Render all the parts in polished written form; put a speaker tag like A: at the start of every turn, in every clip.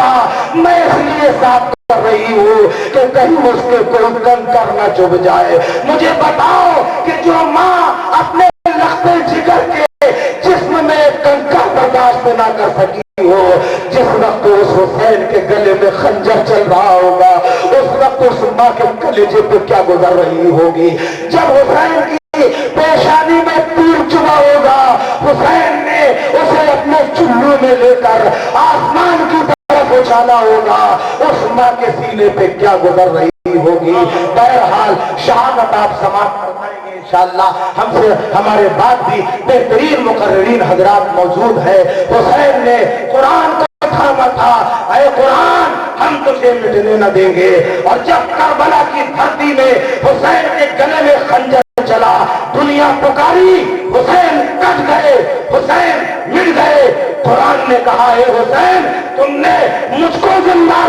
A: ہوگا. میں اس لیے ساتھ کر رہی ہوں کہ کہیں اس کے کوئی کنکر نہ چبھ جائے. مجھے بتاؤ کہ جو ماں اپنے لختے جگر کے جسم میں کنکر برداشت نہ کر سکی ہو، جس وقت اس حسین کے گلے میں خنجر چل رہا ہوگا، اس وقت اس ماں کے کلیجے پہ کیا گزر رہی ہوگی. جب حسین کی پیشانی میں تیر چبھا ہوگا، حسین نے اسے اپنے چلو میں لے کر آسمان کی طرف اچھالا ہوگا، اس ماں کے سینے پہ کیا گزر رہی ہوگی. بہرحال شہادت آپ سماعت فرمائیں گے انشاءاللہ. ہم سے ہمارے بعد بھی بہترین مقررین حضرات موجود ہیں. حسین نے قرآن کو تھاما تھا، اے قرآن ہم تجھے مٹنے نہ دیں گے. اور جب کربلا کی دھرتی میں حسین کے گلے میں خنجر چلا، دنیا پکاری حسین کٹ گئے، حسین مٹ گئے. قرآن نے کہا اے حسین تم نے مجھ کو زندہ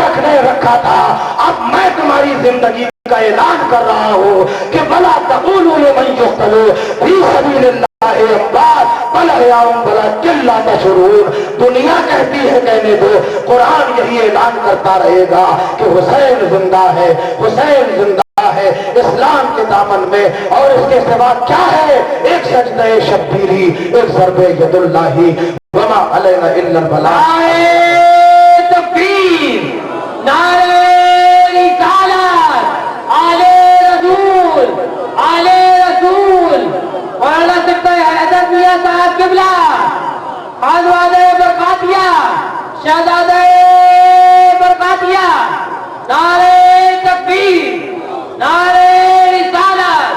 A: رکھا تھا، اب میں تمہاری زندگی کا اعلان کر رہا ہوں کہ بلا تقولوا لمن یقتل فی سبیل اللہ اموات بل احیاء ولکن لا تشعرون. دنیا کہتی ہے کہنے دو، قرآن یہی اعلان کرتا رہے گا کہ حسین زندہ ہے، حسین زندہ ہے اسلام کے دامن میں. اور اس کے سوا کیا ہے؟ ایک سجدہ شبیری، ایک ضرب ید اللہ، وما علینا الا البلاغ.
B: نعرہ تکبیر، نعرہ رسالت، آلِ رسول، آلِ رسول. اور اللہ سکتا ہے حضرت میاں صاحب قبلہ خانوادہ برکاتیہ، شہزادہ برکاتیہ، نعرہ تکبیر، نعرہ رسالت.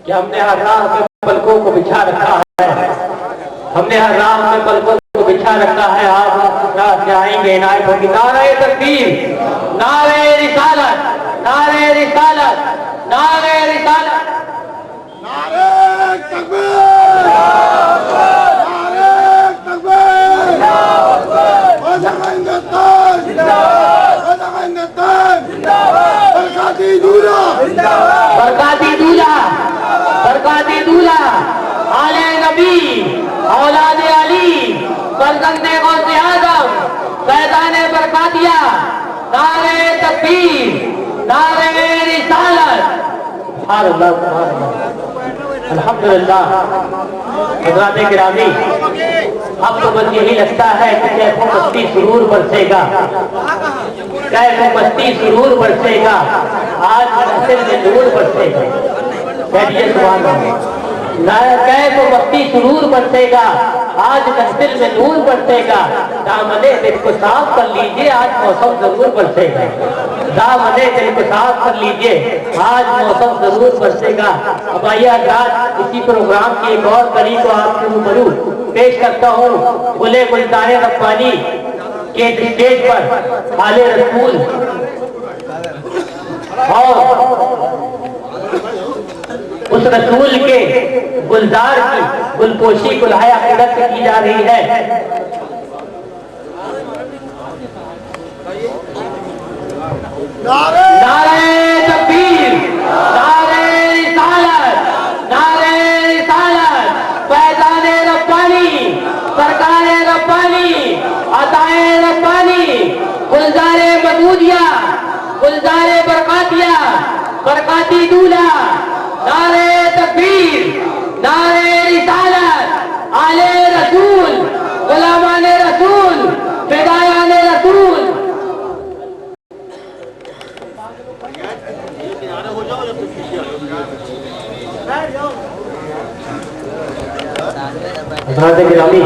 B: کہ ہم نے ہر راہ میں پلکوں کو بچھا رکھا ہے، ہم نے ہر راہ میں پلکوں کو بچھا رکھا ہے. آج ہم راہ سے آئیں گے عنایت ہوگی. نعرہ تکبیر، نعرہ رسالت، نعرہ رسالت، نعرہ رسالت.
C: نعرہ تکبیر، نعرہ تکبیر، وزن ہندوستان زندہ باد، وزن ہندوستان زندہ باد. برکاتی دولہ زندہ باد،
B: برکاتی دولہ، برکاتی دولہ، آلِ نبی، اولاد علی، فرزند غوث اعظم، فیضان برکاتیہ. نعرہ تکبیر، نعرہ رسالت. سبحان اللہ، سبحان اللہ، الحمدللہ. حضرات گرامی، اب تو بس یہی لگتا ہے کہ کیف و مستی سرور برسے گا، کیف و مستی سرور برسے گا، آج محفل میں نور برسے گا. کہیے سبحان اللہ. کیف و مستی سرور برسے گا، آج محفل میں نور برسے گا. دامنِ دل کو صاف کر لیجئے، آج موسم ضرور برسے گا. دامنِ دل کو صاف کر لیجئے، آج موسم ضرور برسے گا. اب آئیے حضرات اسی پروگرام کی ایک اور کڑی کو آپ کے روبرو پیش کرتا ہوں. گلِ گلزارِ ربانی کے اسٹیج پر آلِ رسول اور اس رسول کے گلزار کی گلپوشی گلہائے عقیدت سے کی جا رہی ہے. نعرہ تکبیر، نعرہ رسالت، نعرہ رسالت. فیضان ربانی، سرکار ربانی، عطائے ربانی، گلزار محمودیہ، گلزار برکاتیہ، برکاتی دولہ. نعرہ تکبیر، نعرہ رسالت، آلِ رسول، غلامان رسول، فدایان رسول. حضرات گرامی،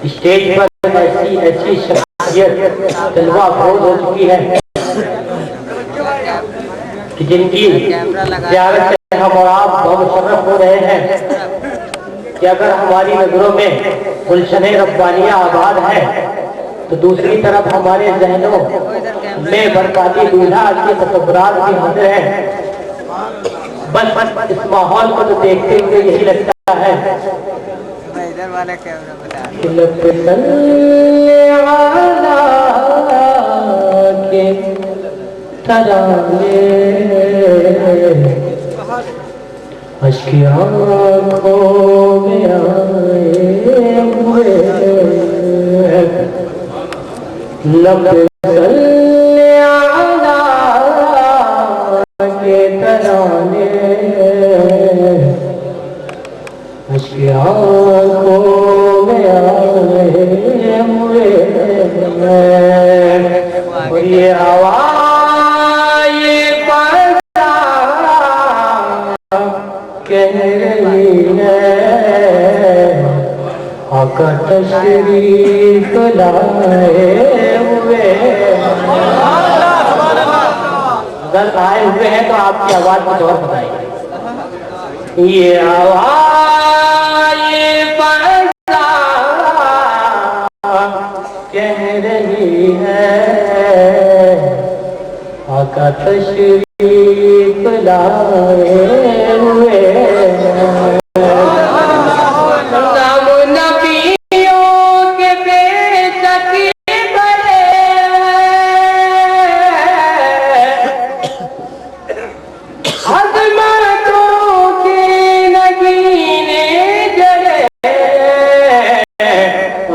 B: اسٹیج پر ایسی شخصیت جلوہ افروز ہو چکی ہے کہ جن کی زیارت سے ہم اور آپ بہت مشرف ہو رہے ہیں کہ اگر ہماری نظروں میں گلشن ربانیہ آباد ہے تو دوسری طرف ہمارے ذہنوں میں برکاتی دولہا کے تصورات بھی حاضر ہیں. بس اس ماحول کو تو دیکھتے ہوئے یہی لگتا ہے کہ لب صلی علی کے ترانے اشک آنکھوں میں آئے ہوئے لب صلی علی کے ترانے اشک آنکھوں میں آئے ہوئے اور یہ ہوا یہ پردہ کہہ رہی ہے آقا تشریف لائے ہوئے اگر آئے ہوئے ہیں تو آپ کی آواز کچھ اور بتائیے یہ آواز یہ پردہ کہہ رہی ہے آقا تشریف لائے ہوئے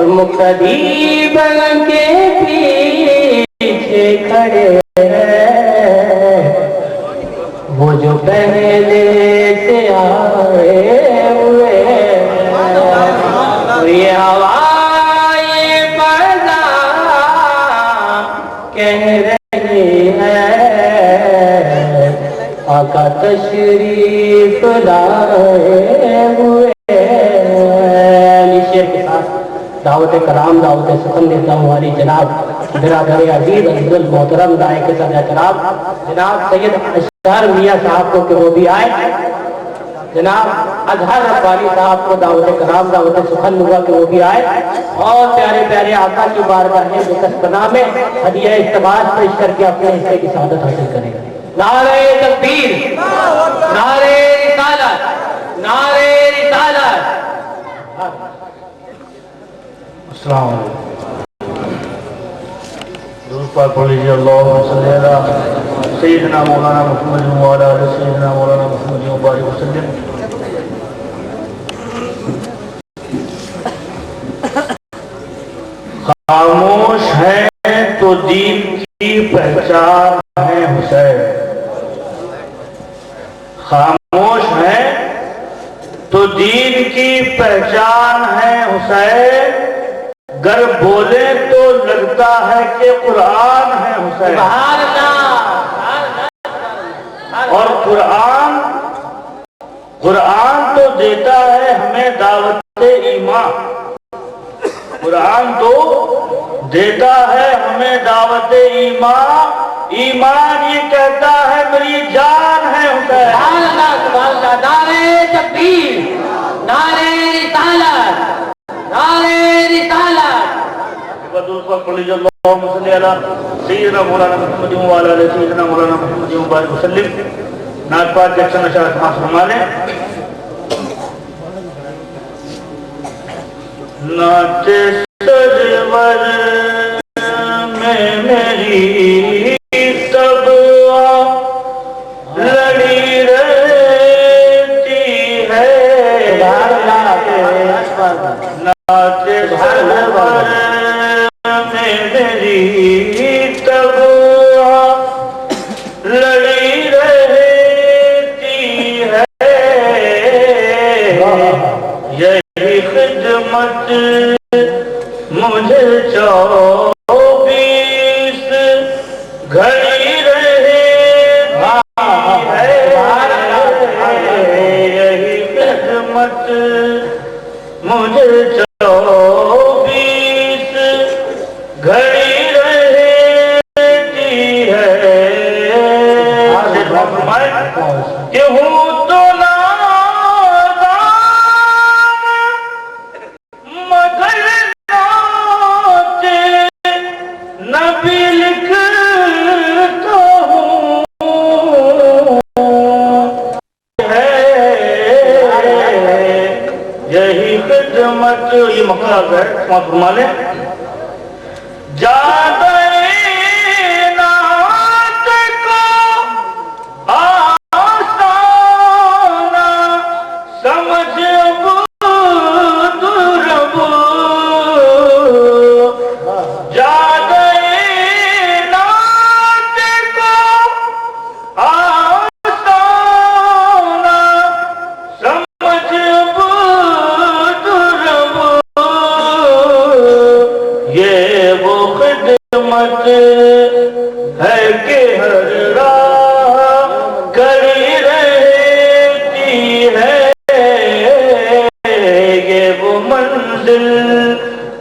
B: مقتدی بن کے پیچھے کھڑے ہیں وہ جو پہلے سے آئے ہوئے یہ ہوا یہ پردہ کہہ رہی ہے آقا تشریف لائے ہوئے شیر کے ساتھ دعوت کرام دعوت سخن دیتا ہوں ہماری جناب برادر عزیز عزیز المحترم دائیں کے ساتھ احترام جناب سید اشہر میاں صاحب کو کہ وہ بھی آئے جناب اظہر ربانی صاحب کو دعوت کرام دعوت سخن ہوا کہ وہ بھی آئے اور پیارے پیارے آقا کی بارگاہ میں مقدمہ میں ہدیہ اقتباس پیش کر کے اپنے حصے کی سعادت حاصل کریں نعرہ تکبیر نعرہ رسالت نعرہ رسالت
A: السلام علیکم درود پاک پڑھ لیجیے اللہم صلی علی سیدنا مولانا محمد وعلی آلہ سیدنا مولانا محمد وبارک وسلم خاموش ہیں تو دین کی پہچان ہے حسین خاموش ہیں تو دین کی پہچان ہے حسین گر بولے تو لگتا ہے کہ قرآن ہے حسین اور قرآن تو دیتا ہے ہمیں دعوت ایمان قرآن تو دیتا ہے ہمیں دعوت ایمان ایمان یہ کہتا ہے میری جان ہے حسین
B: نعرہ تکبیر نعرہ رسالت نعرہ رسالت
A: بدر پر پڑھ لیجیے اللہم صلی علی سیدنا مولانا محمد وعلی آلہ سیدنا مولانا محمد وبارک وسلم نعت پاک کے اچھا نشاط ماں فرما لیں نعت سرور میں میری طبع لڑی رہتی ہے نعت سرور میں میری طبع لڑی رہتی ہے یہی خدمت مجھے 24 گھڑی رہتی ہے یہی خدمت مجھے 24 گھڑی رہتی ہے کہ ہوں تو نادان مگر نعت نبی لکھتا ہوں یہی خدمت یہ مقصد ہے فرما لیں جادہ نعت کو آسانا سمجھ عبد رب جادہ
D: دل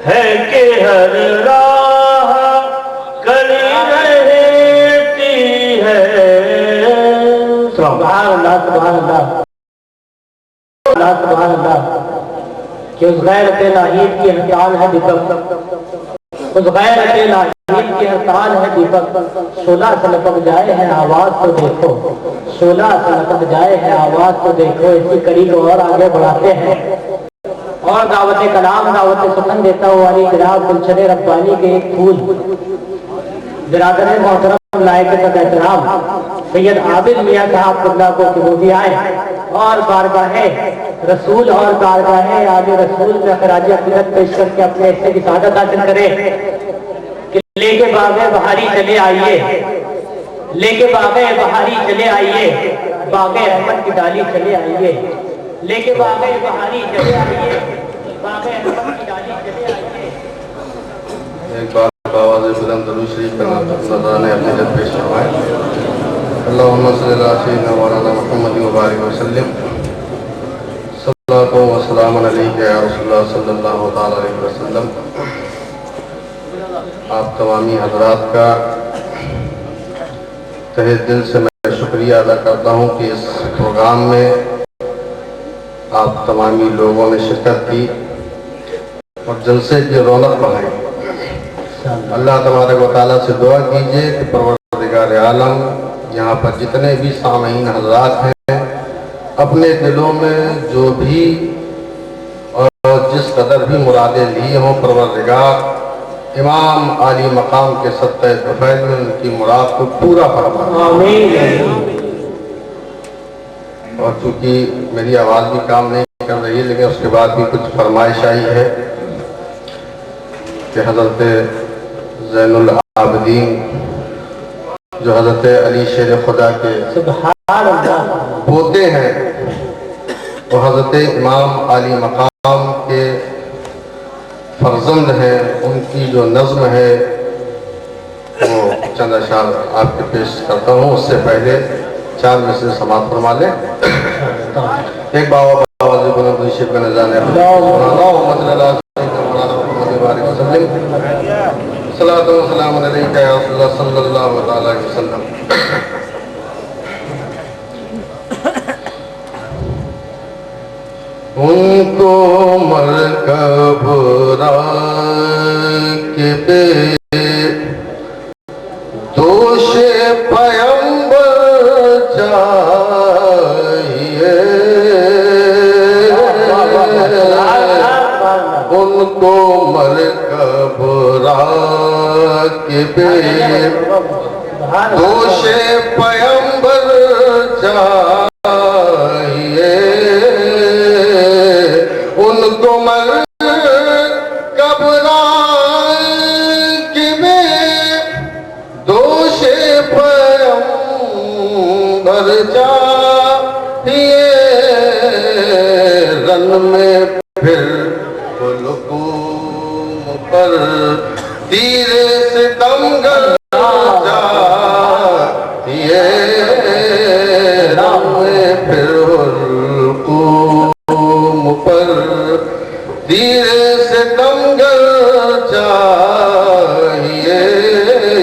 D: ہے کہ ہر راہ کڑی رہتی ہے.
B: سبحان اللہ سبحان اللہ سبحان اللہ. کہ اس غیرت ناہید کی ہڑتال ہے دیپک، اس غیرت ناہید کی ہڑتال ہے دیپک. شعلہ سے لپک جائے ہے آواز تو دیکھو، شعلہ سے لپک جائے ہے آواز تو دیکھو. اسی کڑی کو اور آگے بڑھاتے ہیں اور دعوت کلام دعوت سخن دیتا ہوا علی جناب گلشن ربانی کے ایک پھول برادر محترم لائق تک احترام سید عابد میاں صاحب قبلہ کو کہ وہ بھی آئے اور بارگاہ رسول اور بارگاہ آگے رسول میں خراج عقیدت پیش کر کے اپنے حصے کی سعادت حاصل کرے. کہ لے کے باغ بہاری چلے آئیے، لے کے باغ بہاری چلے آئیے، باغ احمد کی ڈالی چلے آئیے، لے کے باغ بہاری چلے آئیے، باغ احمد کی ڈالی چلے آئیے.
E: ایک بار آواز بلند درود شریف کا نذرانے اپنے جد پیش فرمائیں. اللہم صلی اللہ سیدنا مولانا محمد وبارک وسلم. صلاۃ و سلام علیک یا رسول اللہ صلی اللہ تعالی علیہ وسلم. آپ تمامی حضرات کا تہہ دل سے میں شکریہ ادا کرتا ہوں کہ اس پروگرام میں آپ تمامی لوگوں نے شرکت کی اور جلسے کی رونق بڑھائی. اللہ تبارک و تعالیٰ سے دعا کیجئے کہ پروردگار عالم یہاں پر جتنے بھی سامعین حضرات ہیں اپنے دلوں میں جو بھی اور جس قدر بھی مرادیں لی ہوں پروردگار امام عالی مقام کے صدقہ طفیل میں ان کی مراد کو پورا فرمائے.
B: آمین.
E: اور چونکہ میری آواز بھی کام نہیں کر رہی ہے لیکن اس کے بعد بھی کچھ فرمائش آئی ہے کہ حضرت زین العابدین جو حضرت علی شیر خدا کے
B: سبحان اللہ
E: پوتے ہیں وہ حضرت امام علی مقام کے فرزند ہیں. ان کی جو نظم ہے وہ چند اشعار آپ کے پیش کرتا ہوں. اس سے پہلے 4 مصرع سماعت فرما لیں. ایک بابا آواز بلند شیخ کا نظام ہے. اللہم صلی اللہ علیہ وسلم. صلاۃ و سلام علیک یا رسول اللہ صلی اللہ تعالی علیہ وسلم. ان کو مرکب راکب دوش پیمبر چاہیے. ان کو مرکب راکب دوش پیمبر چاہیے. ان کو مرکب راکب دوش پیمبر چاہیے. رن میں پھر حلقوم پر تیر ستمگر چاہیے. رن میں پھر حلقوم پر تیر ستمگر چاہیے.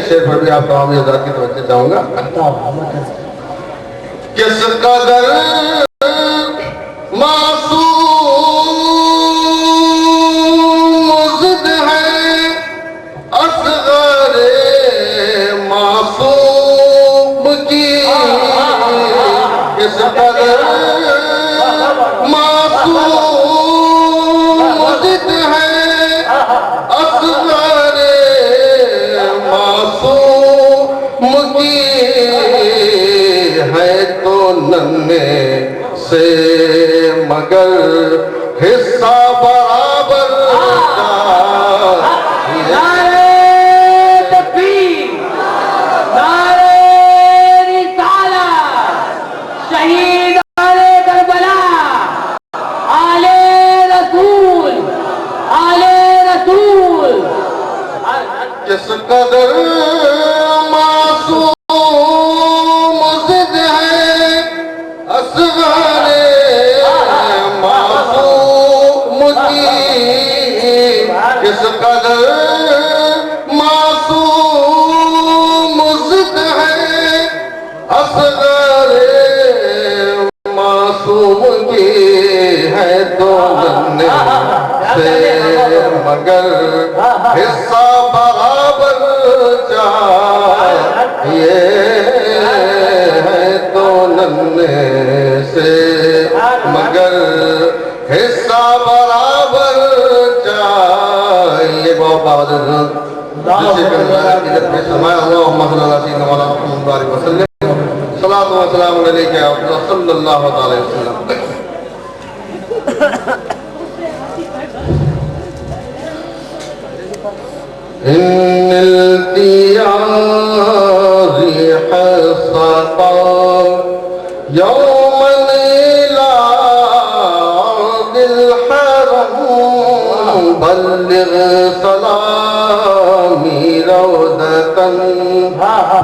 E: شعر پر بھی آپ تمام حضرات کی توجہ چاہوں گا. کس قدر معصوم ضد ہے اصغر معصوم کی. کس قدر معصوم ضد ہے اصغر معصوم کی. ہے تو ننھے سے مگر حصہ برابر
B: نعرہ تکبیر، نعرہ رسالت، شہیدان کربلا، آل رسول، آل رسول.
E: کس قدر معصوم ضد ہے اصغر معصوم کی. مگر معصوم ضد ہے اصغر معصوم کی ہے تو ننے سے مگر حصہ برابر چاہیے ہے تو ننے سے مگر حصہ برابر چاہیے بہت بابد جسے کرنا عزت میں سمائے اللہم صلی اللہ علیہ وسلم صلاة و سلام علیکہ صلی اللہ علیہ وسلم ان التیاضی حصتا یوما الى عرض الحرم بلغ سلامی روضتا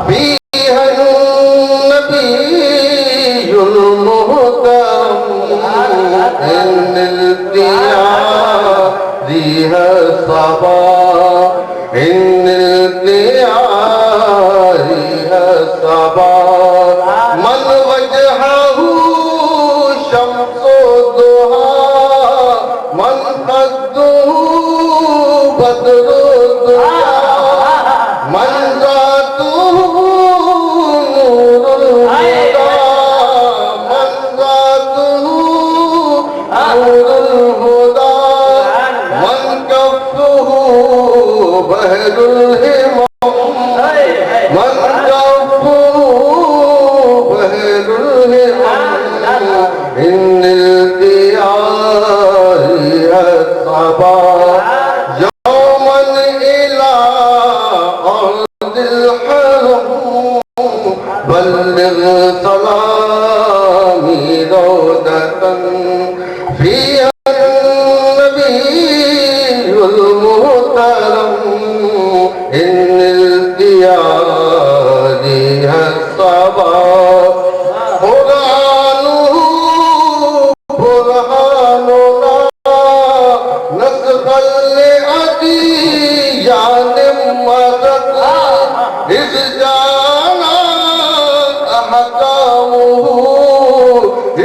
E: فیہا النبی المحترم ان التیاضی حصتا ان التیاضی حصتا من وجہہ شمس الضحا من قدہ بدر الضحا من ذاتہ نور الہدی من ذاتہ نور الہدی من کفہ بحر الہمم من کفہ بحر الہمم ان التیاضی حصتا یوما الى عرض الحرم بلغ سلامی روضتا فیہا النبی المحترم ان التیاضی حصتا برہاننا نسخا لعدیان مدد اذ جانا احکامہ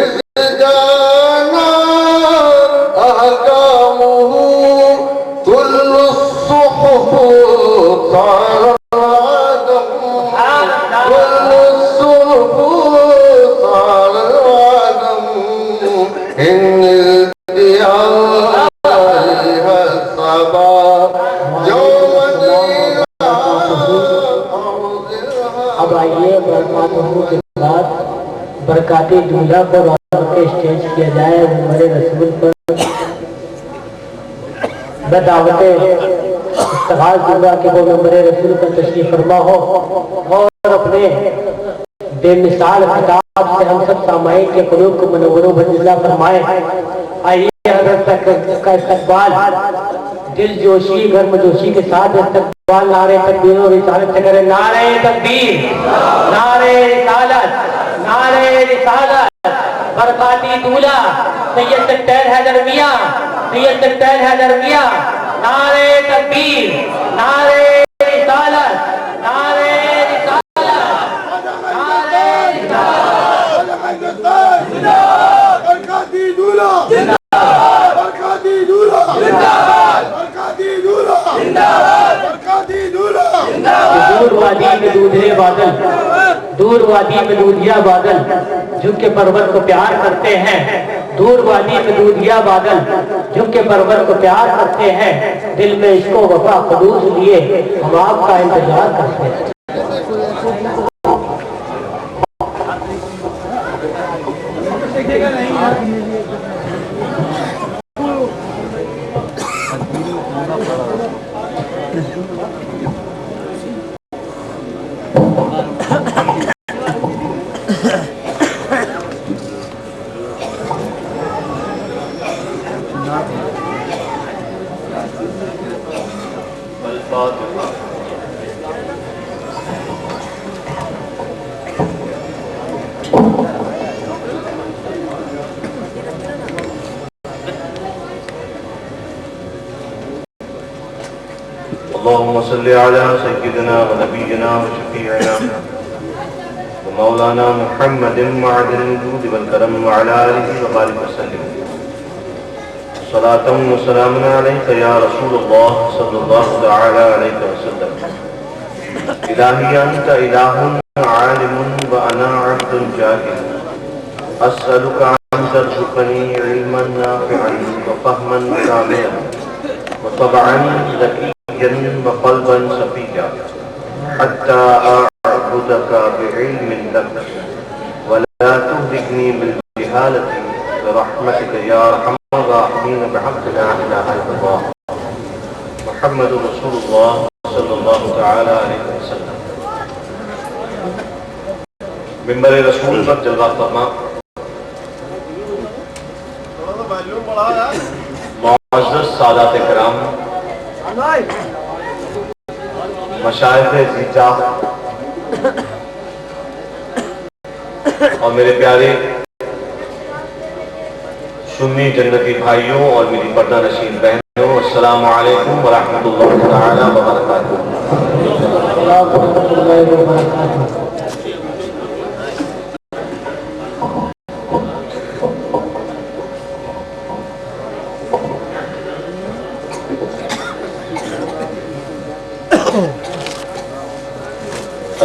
E: اذ جانا احکامہ کل الصحف صار آدم کل الصحف صار آدم ان التیاضی حصتا
B: اب آئیے برکاتہ کے بعد برکات دولہ کو روک کے اسٹیج کیا جائے عمر رسول پر میں دعوت استغاث دوں گا کہ وہ عمر رسول پر تشریف فرما ہو اور اپنے بے مثال خطاب سے ہم سب سامعین کے قلوب کو منور و بجزہ فرمائے. آئیے حضرت کا استقبال دل جوشی گرم جوشی کے ساتھ استقبال نعرہ تکبیر و رسالت سے کریں. نعرہ تکبیر، نعرہ رسالت، نعرہ رسالت. برکاتی دولہ سید سکتیر حیدر میاں، سید سکتیر حیدر میاں. نعرہ تکبیر، نعرہ رسالت، نعرہ رسالت، نعرہ رسالت.
C: برکاتی دولہ برکاتی دولہ برکاتی دولہ برکاتی دولہ.
B: دور وادی میں دودھے بادل، دور وادی میں دودھیا بادل جن کے پرور کو پیار کرتے ہیں. دور وادی میں دودھیا بادل جن کے پرور کو پیار کرتے ہیں. دل میں عشق و وفا خلوص لیے ہم آپ کا انتظار کرتے ہیں.
D: اللهم صل على سيدنا ونبينا وشفيعنا ومولانا محمد معدن الجود والكرم وعلى آله وبارك وسلم صلاة وسلام عليك يا رسول الله صلى الله تعالى عليه وسلم. إلهي أنت إله عالم وأنا عبد جاهل، أسألك أن ترزقني علما نافعا وفهما كاملا وطبعا ذكيا وقلبا صفيا حتى أعبدك بعلم لك ولا تهلكني بالجهالة برحمتك يا أرحم الراحمين بحق لا إله إلا الله محمد رسول الله صلی اللہ تعالی علیہ وسلم. ممبر رسول پر جلوہ فرما معزز سادات کرام، مشائخ زیجا اور میرے پیارے سنی جنتی بھائیوں اور میری پردہ نشین بہنوں، السلام علیکم ورحمۃ اللہ تعالی وبرکاتہ.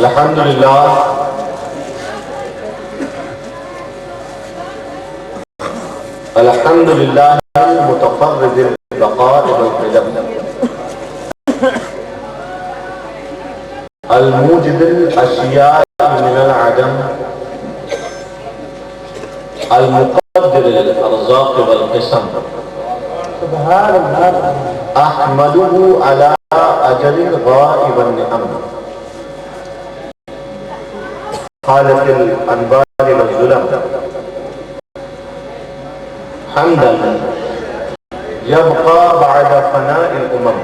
D: الحمدللہ الحمدللہ المتفرد البقاء والقدم الموجد الاشیاء من العدم المقدر الارزاق والقسم احمده على اجر غائب النعم خالق الانبار والظلم حمدا يبقى بعد فناء الامم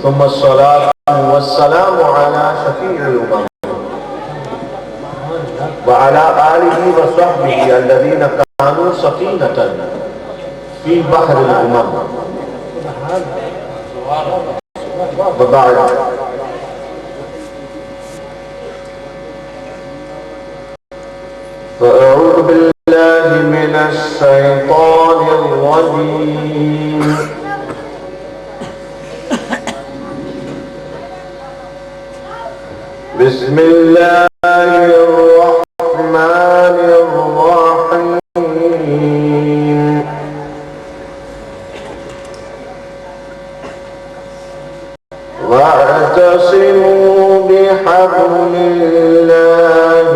D: ثم الصلاة والسلام على شفيع الامم وعلى آله وصحبه الذين كانوا سفينة في بحر الامم وبعد. فأعوذ بالله من الشيطان الرجيم بسم الله الرحمن الرحيم. واعتصموا بحبل الله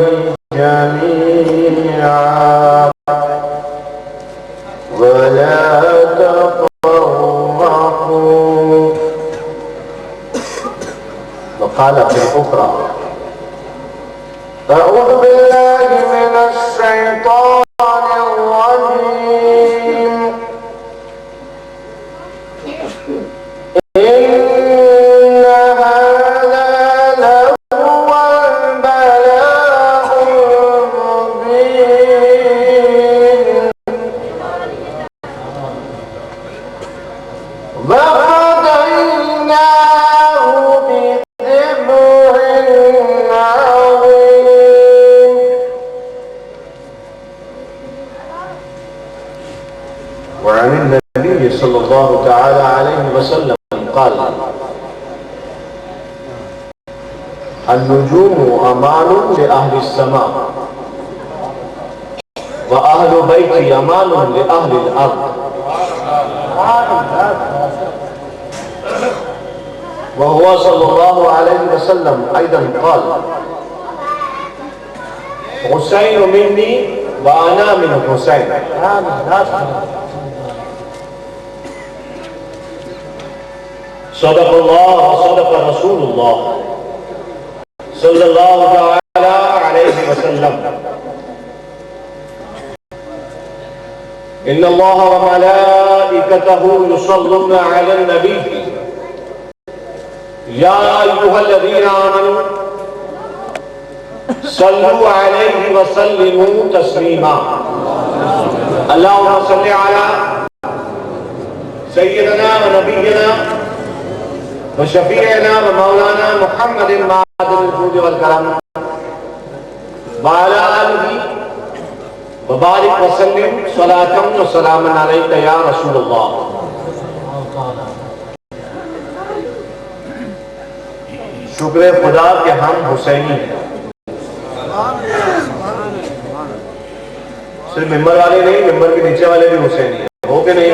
D: جميعا ولا تفرقوا. وقال في الأخرى أعوذ بالله من الشيطان الرجيم إن هذا لهو البلاء المبين وفديناه بذبح عظيم. وعن النبي صلى الله تعالى عليه وسلم قال النجوم امان لأهل السماء وأهل بيتي امان لأهل الأرض. وهو صلى الله عليه وسلم ايضا قال حسين مني وأنا من حسين. صدق الله وصدق رسول الله صلى الله تعالى عليه وسلم. إن الله وملائكته يصلون على النبي يا أيها الذين آمنوا صلوا عليه وسلموا تسليما. اللهم صل على سیدنا و نبینا و شفیعنا و مولانا محمد معدن الجود والکرم وعلی آلہ وبارک وسلم صلاۃ و سلام علیک یا رسول اللہ. شکر خدا کہ ہم حسینی ہیں. صرف ممبر والے نہیں، ممبر کے نیچے والے بھی حسینی ہیں. ہو کہ نہیں؟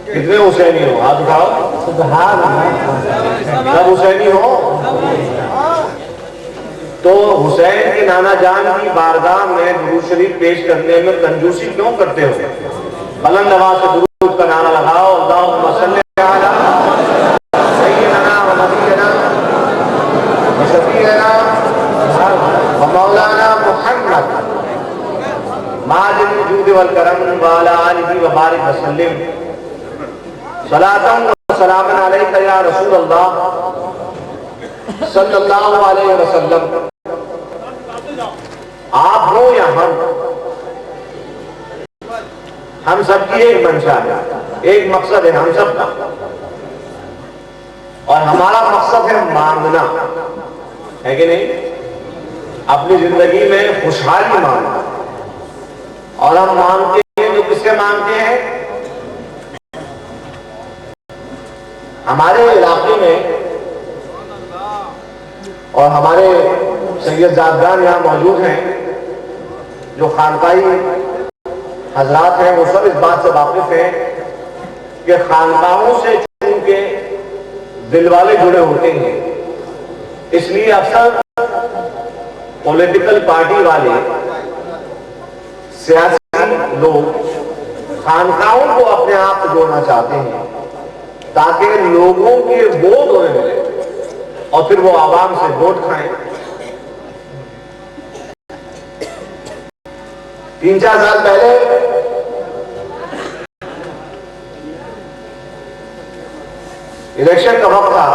D: کتنے حسینی ہو؟ ہاتھ اٹھاؤ. سب حسینی ہو؟ تو حسین کے نانا جان کی بارگاہ میں درود شریف پیش کرنے میں کنجوسی کیوں کرتے ہو؟ بلند آواز سے درود کا نعرہ لگاؤ. اللہم صلی علی سیدنا و نبینا و شفیعنا و مولانا محمد معدن الجود والکرم وعلی آلہ وبارک وسلم صلاۃ و سلام علیک یا رسول اللہ صلی اللہ علیہ وسلم. آپ ہو یا ہم سب کی ایک منشا ہے، ایک مقصد ہے ہم سب کا، اور ہمارا مقصد ہے مانگنا، ہے کہ نہیں؟ اپنی زندگی میں خوشحالی مانگنا. اور ہم مانگتے ہیں تو کس سے مانگتے ہیں؟ ہمارے علاقے میں اور ہمارے سید زادگان یہاں موجود ہیں، جو خانقاہی حضرات ہیں، وہ سب اس بات سے واقف ہیں کہ خانقاہوں سے چونکہ دل والے جڑے ہوتے ہیں، اس لیے اکثر پولیٹیکل پارٹی والے، سیاسی لوگ خانقاہوں کو اپنے آپ سے جوڑنا چاہتے ہیں تاکہ لوگوں کے ووٹ انہیں ملے اور پھر وہ عوام سے ووٹ کھائیں. 3-4 سال پہلے الیکشن کا وقت تھا.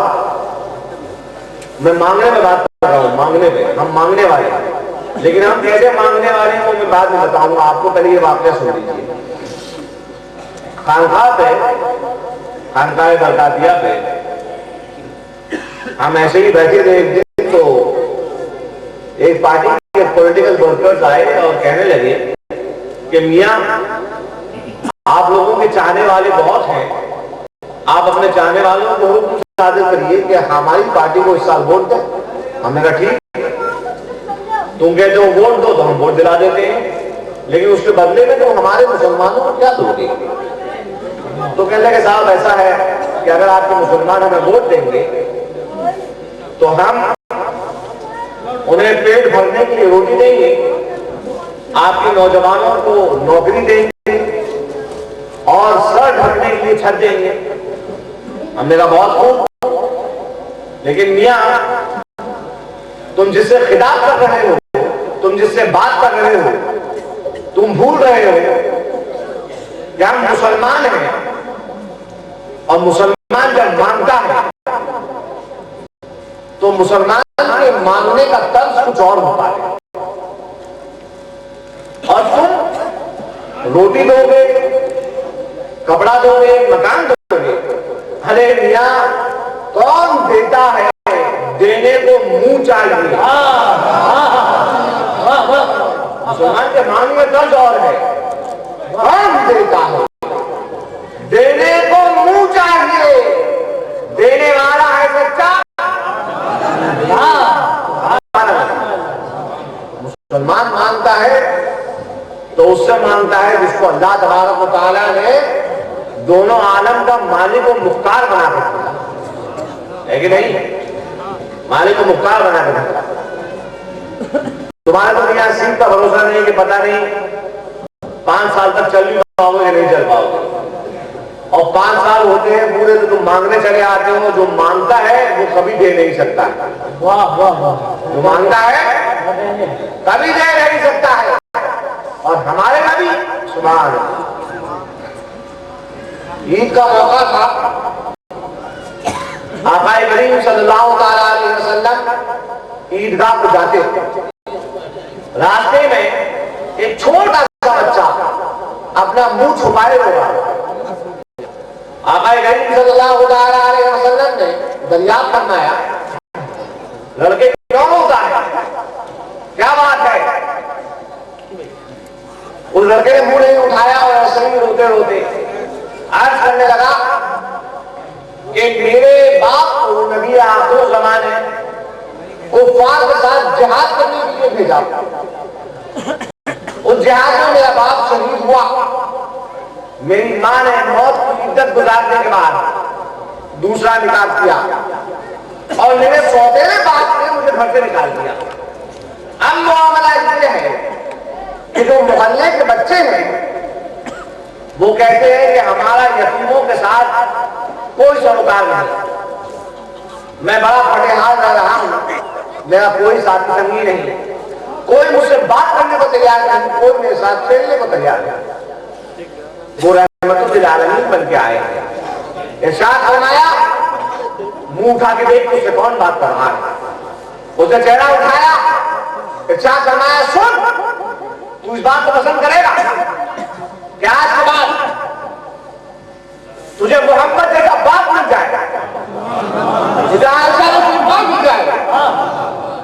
D: میں مانگنے میں بات کر رہا ہوں، مانگنے میں، ہم مانگنے والے ہیں، لیکن ہم کیسے مانگنے والے ہیں وہ میں بعد میں بتاؤں گا. آپ کو پہلے یہ واقعہ سن لیجیے. خانقاہ پہ، خانقاہ برکاتیہ پہ ہم ایسے ہی بیٹھے تھے. ایک دن تو ایک پارٹی کے پولیٹیکل ورکرز آئے اور کہنے لگے کہ میاں آپ لوگوں کے چاہنے والے بہت ہیں، آپ اپنے چاہنے والوں کو حکم صادر کریے کہ ہماری پارٹی کو اس سال ووٹ دیں. ہم نے کہا ٹھیک، تم کہتے ہو ووٹ دو تو ہم ووٹ دلا دیتے ہیں، لیکن اس کے بدلے میں تم ہمارے مسلمانوں کو کیا دو گے؟ تو کہنے لگے صاحب ایسا ہے کہ اگر آپ کے مسلمان ہمیں ووٹ دیں گے تو ہم انہیں پیٹ بھرنے کے لیے روٹی دیں گے، آپ کے نوجوانوں کو نوکری دیں گے اور سر ڈھکنے کے لیے چھت دیں گے. ہم نے کہا بہت خوب، لیکن میاں تم جس سے خطاب کر رہے ہو، تم جس سے بات کر رہے ہو، تم بھول رہے ہو کہ ہم مسلمان ہیں، اور مسلمان جب مانگتا ہے تو مسلمان کے مانگنے کا طرز کچھ اور ہوتا ہے. اور تم روٹی دو گے، کپڑا دو گے، مکان دو گے. ارے میاں کون دیتا ہے؟ دینے کو منہ چاہیے. مسلمان کے مانگنے کا طرز اور ہے. کون دیتا ہے؟ دینے کو منہ چاہیے. دینے والا ہے سچا. مسلمان مانگتا ہے تو اس سے مانگتا ہے جس کو اللہ تبارک و تعالیٰ نے دونوں عالم کا مالک و مختار بنا کے دیا ہے کہ نہیں؟ مالک و مختار بنا کے دیا. تمہارے تو یہاں سیٹ کا بھروسہ نہیں کہ پتہ نہیں 5 سال تک چل بھی پاؤ گے یا نہیں چل پاؤ گے، اور 5 سال ہوتے ہیں پورے تو تم مانگنے چلے آتے ہو. جو مانگتا ہے وہ کبھی دے نہیں سکتا. جو مانگتا ہے کبھی دے نہیں سکتا ہے. اور ہمارے نبی سبحان اللہ، عید کا موقع تھا، آقا کریم صلی اللہ تعالی علیہ وسلم عیدگاہ کو جاتے، راستے میں ایک چھوٹا سا بچہ اپنا منہ چھپائے ہوگا آقا کریم صلی اللہ علیہ وسلم نے دریافت فرمایا لڑکے کیوں روتا ہے؟ کیا بات ہے؟ اس لڑکے نے منہ نہیں اٹھایا اور ایسے ہی روتے روتے عرض کرنے لگا کہ میرے باپ کو نبی آخر زمانے کفار کے ساتھ جہاد کرنے کے لیے بھیجا، اس جہاد میں میرا باپ شہید ہوا، میری ماں نے موت کی عدت گزارنے کے بعد دوسرا نکاح کیا اور میرے سوتیلے باپ نے مجھے گھر سے نکال دیا۔ اب معاملہ یہ ہے کہ جو محلے کے بچے ہیں وہ کہتے ہیں کہ ہمارا یتیموں کے ساتھ کوئی سروکار نہیں، میں بڑا پٹیحال رہ رہا ہوں، میرا کوئی ساتھی سنگی نہیں، کوئی مجھ سے بات کرنے کو تیار نہیں، کوئی میرے ساتھ کھیلنے کو تیار نہیں۔ وہ رحمت للعالمین بن کے آئے ہیں۔ ارشاد فرمایا منہ اٹھا کے دیکھ اس سے کون بات کر رہا ہے؟ اس نے چہرہ اٹھایا، ارشاد فرمایا سن تو اس بات کو پسند کرے گا کہ آج کے بعد تجھے محمد جیسا باپ مل جائے گا، تجھے عائشہ جیسی ماں مل جائے گا،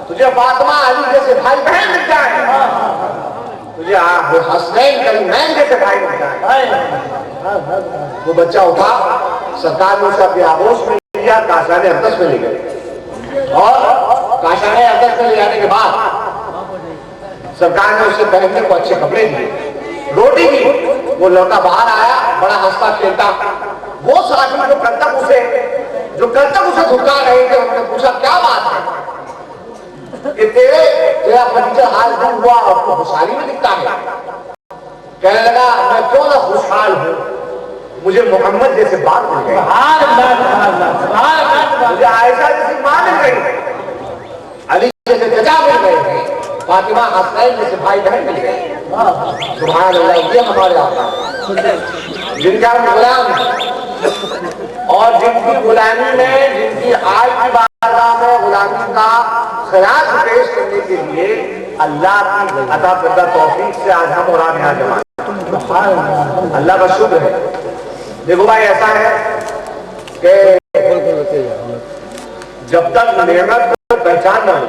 D: تجھے فاطمہ علی جیسے بھائی بہن مل جائے گا، تجھے حسنین کریمین جیسے بھائی مل جائے گا۔ وہ بچہ اٹھا، سرکار نے اس کا بیابوش میں لیا، کاشان اقدس میں لے گئے اور کاشان اقدس میں لے جانے کے بعد سرکار نے اسے پہننے کو اچھے کپڑے دیے، روٹی دی۔ وہ لڑکا باہر آیا بڑا ہنستا کھیلتا، وہ ساتھی جو کل تک اسے دھکا رہے تھے، انہوں نے پوچھا کیا بات ہے کہ تیرا بھتیجا حال دن ہوا اور تو خوشحالی میں دکھتا ہے؟ کہنے لگا میں کیوں نہ خوشحال ہوں، مجھے محمد جیسے باپ مل گئے، مجھے عائشہ جیسی ماں مل گئی، علی جیسے چچا مل گئے، فاطمہ حسنین جیسے بھائی بہن مل گئے۔ سبحان اللہ، یہ ہمارے آقا جن کا غلام اور جن کی غلامی میں، جن کی آج کی بارگاہ میں غلامی کا خراج پیش کرنے کے لیے اللہ کی عطا کردہ توفیق سے آج ہم اور آپ یہاں جمع ہیں۔ اللہ کا شکر ہے۔ دیکھو بھائی ایسا ہے کہ جب تک نعمت کو پہچان نہ ہو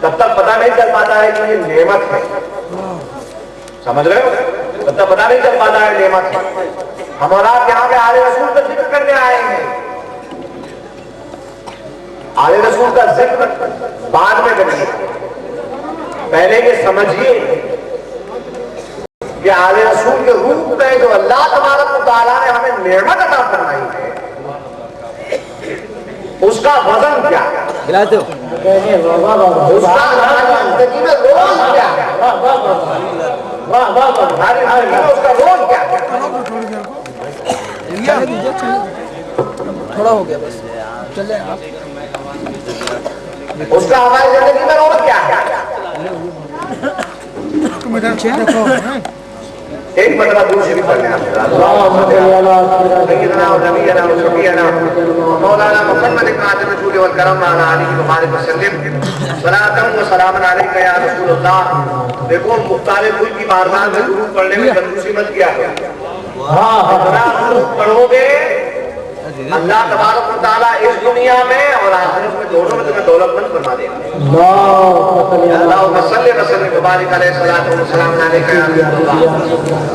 D: تب تک پتہ نہیں چل پاتا ہے کہ یہ نعمت ہے، سمجھ رہے ہو؟ تب تک پتہ نہیں چل پاتا ہے نعمت ہے۔ ہم اور آپ یہاں پہ آل رسول کا ذکر کرنے آئے ہیں، آل رسول کا ذکر بعد میں کریں، پہلے یہ سمجھیے کہ آل رسول کے روپ میں جو اللہ تبارک و تعالیٰ نے ہمیں نعمت عطا فرمائی ہے اس کا وزن کیا ہے، اس کا ہماری زندگی میں رول کیا ہے، ہماری زندگی میں اس کا رول کیا ہے،
F: تھوڑا ہو گیا بس چلے آپ
D: اس کا ہماری زندگی میں رول کیا ہے۔ ایک مرتبہ دوسری پڑھنے سیدنا و نبینا و شفیعنا مولانا محمد قادر رسول والکرم علی علیہ وآلہ وسلم صلاۃ و سلام علیک یا رسول اللہ۔ دیکھو مختار کل کی بارگاہ میں درود پڑھنے میں کنجوسی مت کیا جتنا درود پڑھو گے اللہ تبارک و تعالیٰ اس دنیا میں اور آخرت میں دونوں میں تمہیں دولت مند بنا دے گا۔ اللہم صلی وسلم وبارک علیہ الصلوۃ والسلام علیک یا رسول اللہ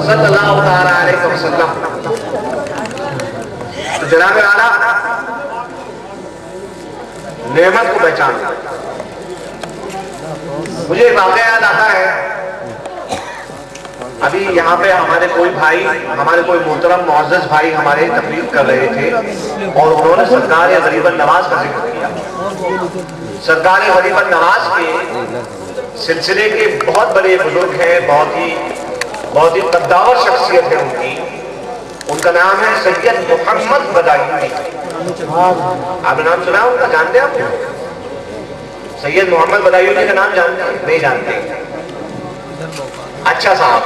D: صلی اللہ تعالی علیہ وسلم۔ تو جناب اعلیٰ نعمت کو پہچاننا، مجھے واقعہ یاد آتا ہے، ابھی یہاں پہ ہمارے کوئی بھائی، ہمارے کوئی محترم معزز بھائی ہمارے تقریر کر رہے تھے اور انہوں نے سرکار غریب النواز کا ذکر کیا۔ سرکار غریب النواز کے سلسلے کے بہت بڑے بزرگ ہیں، بہت ہی قداور شخصیت ہے ان کی، ان کا نام ہے سید محمد بدایونی۔ آپ نے نام سنا ان کا، جانتے ہیں آپ؟ سید محمد بدایونی کا نام جانتے ہیں؟ نہیں جانتے؟ اچھا صاحب،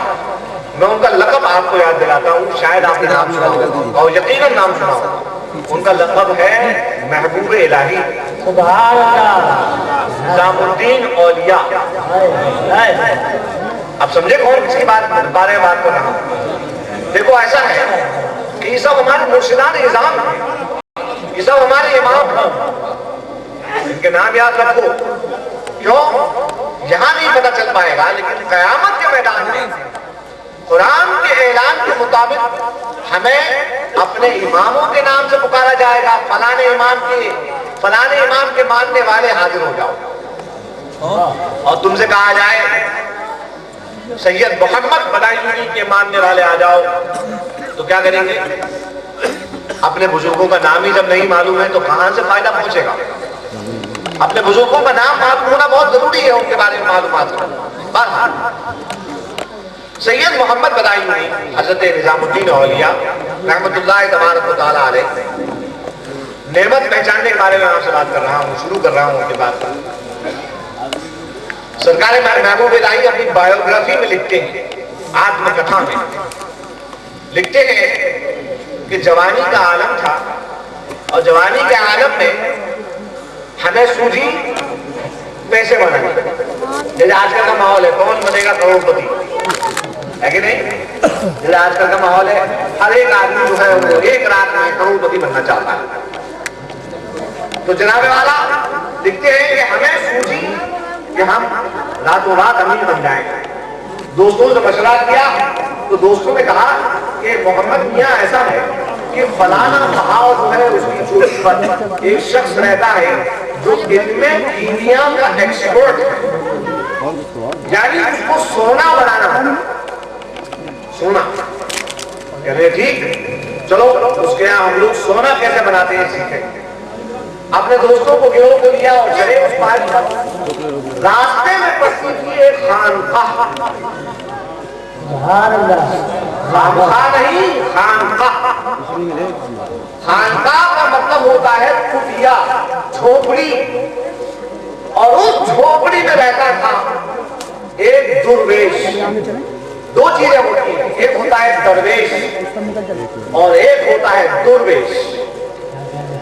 D: میں ان کا لقب آپ کو یاد دلاتا ہوں، شاید آپ نے نام سنا ہو اور یقیناً نام سنا ہو۔ ان کا لقب ہے محبوب الہی، نظام الدین اولیاء۔ اب سمجھے کون کس کی بارے میں بات کر رہا ہوں؟ دیکھو ایسا ہے یہ سب ہمارے مرشدان نظام ہیں، یہ سب ہمارے امام ہیں، ان کے نام یاد رکھو. کیوں؟ یہاں نہیں پتہ چل پائے گا، لیکن قیامت کے میدان میں قرآن کے اعلان کے مطابق ہمیں اپنے اماموں کے نام سے پکارا جائے گا. فلانے امام کے ماننے والے حاضر ہو جاؤ، اور تم سے کہا جائے سید محمد بدایونی کے ماننے والے آ جاؤ، تو کیا کریں گے؟ اپنے بزرگوں کا نام ہی جب نہیں معلوم ہے تو کہاں سے فائدہ پہنچے گا؟ اپنے بزرگوں کا نام معلوم ہونا بہت ضروری ہے، ان کے بارے میں معلومات کرنا. بہرحال سید محمد بدایونی حضرت نظام الدین اولیاء رحمت اللہ تبارک و تعالیٰ علیہ نعمت پہچاننے کے بارے میں آپ سے بات کر رہا ہوں، شروع کر رہا ہوں ان کے بات پر. سرکار محبوب الہی اپنی بایوگرافی میں لکھتے ہیں، آتم کتھا میں لکھتے ہیں کہ جوانی کا عالم تھا، اور جوانی کے عالم میں ہمیں سوجھی پیسے بنانے. جیسے آج کل کا ماحول ہے، کون بنے گا کروڑ پتی، ہے کہ نہیں؟ جیسے آج کل کا ماحول ہے، ہر ایک آدمی جو ہے وہ ایک رات میں کروڑ پتی بننا چاہتا ہے. تو جناب والا لکھتے ہیں کہ ہمیں سوجھی کہ ہم راتوں رات امیر بن جائیں. دوستوں سے مشورہ کیا تو دوستوں نے کہا کہ محمد میاں ایسا ہے کہ فلانا محاور جو ہے اس کی چوٹی پر ایک شخص رہتا ہے جو علم کیمیا کا ایکسپرٹ ہے، یعنی اس کو سونا بنانا ہے. سونا کہہ رہے ٹھیک چلو اس کے یہاں ہم لوگ سونا کیسے بناتے ہیں سیکھیں. اپنے دوستوں کو گروہ کو لیا اور چلے اس پہاڑی پر. راستے میں پستی کی ایک خانقاہ، خانقاہ نہیں خانقاہ. خانقاہ کا مطلب ہوتا ہے کٹیا، جھوپڑی. اور اس جھوپڑی میں رہتا تھا ایک درویش. دو چیزیں ہوتی ہیں، ایک ہوتا ہے درویش اور ایک ہوتا ہے درویش.